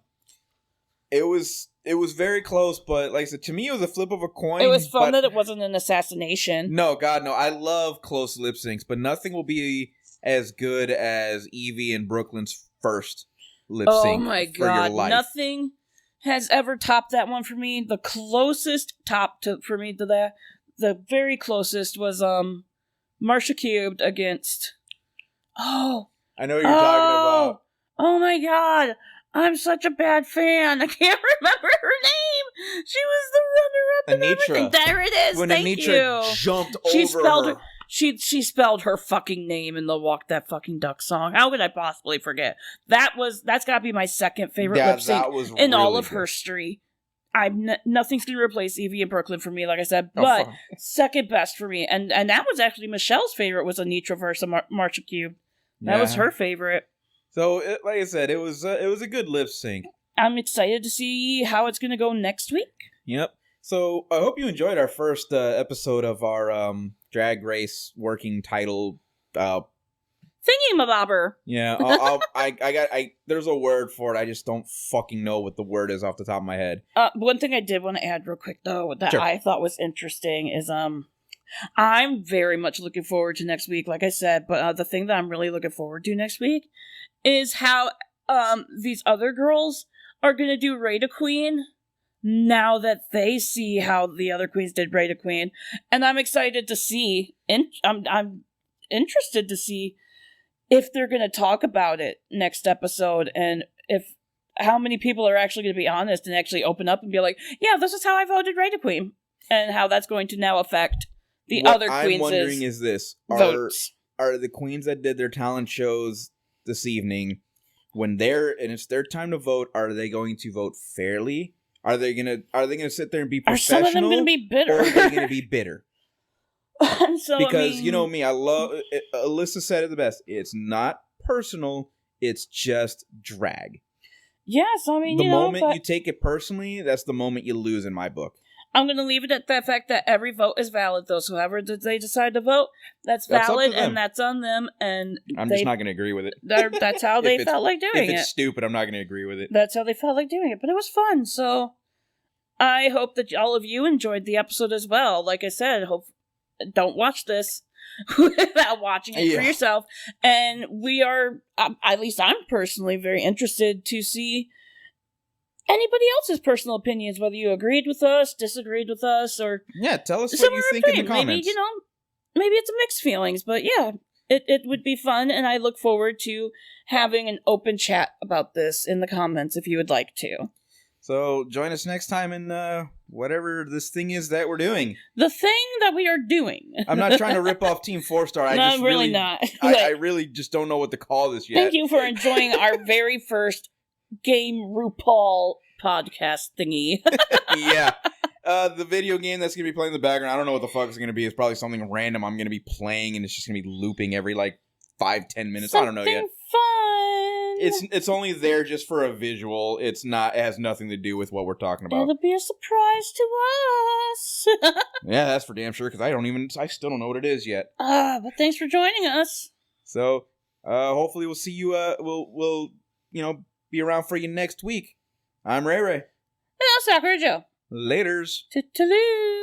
It was very close, but like I said, to me, it was a flip of a coin. It was fun that it wasn't an assassination. No, God, no. I love close lip syncs, but nothing will be as good as Evie and Brooklyn's first lip sync. Oh my God. Nothing has ever topped that one for me. The closest for me to that, the very closest was Marsha Cubed against. Oh. I know what you're talking about. Oh my God. I'm such a bad fan. I can't remember her name. She was the runner-up. Anitra. There it is. When Thank Anitra you. Jumped over her. She spelled her fucking name in the Walk That Fucking Duck song. How could I possibly forget? That's got to be my second favorite lip sync in all of history. Nothing's going to replace Evie and Brooklyn for me, like I said, but second best for me. And that was actually Michelle's favorite, was Anitra versus Marsha Cube. That was her favorite. So, like I said, it was a good lip sync. I'm excited to see how it's going to go next week. Yep. So, I hope you enjoyed our first episode of our Drag Race working title. Thingy-mabobber. Yeah, there's a word for it. I just don't fucking know what the word is off the top of my head. One thing I did want to add real quick, though, that I thought was interesting is, I'm very much looking forward to next week, like I said, but the thing that I'm really looking forward to next week is how these other girls are going to do Rey to Queen now that they see how the other queens did Rey to Queen. And I'm excited to see, I'm interested to see if they're going to talk about it next episode, and if how many people are actually going to be honest and actually open up and be like, yeah, this is how I voted Rey to Queen, and how that's going to now affect the other queens. I'm wondering is this, votes. Are the queens that did their talent shows this evening, when it's their time to vote, are they going to vote fairly? Are they gonna sit there and be professional? Are some of them going to be bitter? Or are they going to be bitter? So, because you know me, I love. Alyssa said it the best. It's not personal. It's just drag. Yes, I mean, the moment you take it personally, that's the moment you lose in my book. I'm going to leave it at the fact that every vote is valid, though. So however they decide to vote, that's valid, and that's on them. And I'm just not going to agree with it. That's how they felt like doing it. If it's stupid, I'm not going to agree with it. That's how they felt like doing it. But it was fun. So I hope that all of you enjoyed the episode as well. Like I said, don't watch this without watching it for yourself. And we are, at least I'm personally very interested to see anybody else's personal opinions, whether you agreed with us, disagreed with us, or tell us what you think in the comments. Maybe, maybe it's mixed feelings, but yeah, it would be fun, and I look forward to having an open chat about this in the comments if you would like to. So join us next time in whatever this thing is that we're doing. The thing that we are doing. I'm not trying to rip off Team 4-Star. No, I'm really not. I really just don't know what to call this yet. Thank you for enjoying our very first game Rupaul podcast thingy. Yeah. The video game that's going to be playing in the background, I don't know what the fuck it's going to be. It's probably something random I'm going to be playing, and it's just going to be looping every, 5-10 minutes. I don't know yet. Fun. It's only there just for a visual. It's not. It has nothing to do with what we're talking about. It'll be a surprise to us. Yeah, that's for damn sure. Because I still don't know what it is yet. But thanks for joining us. So, hopefully we'll see you. We'll be around for you next week. I'm Ray Ray. And I'm SakuraJo. Laters. Toodaloo.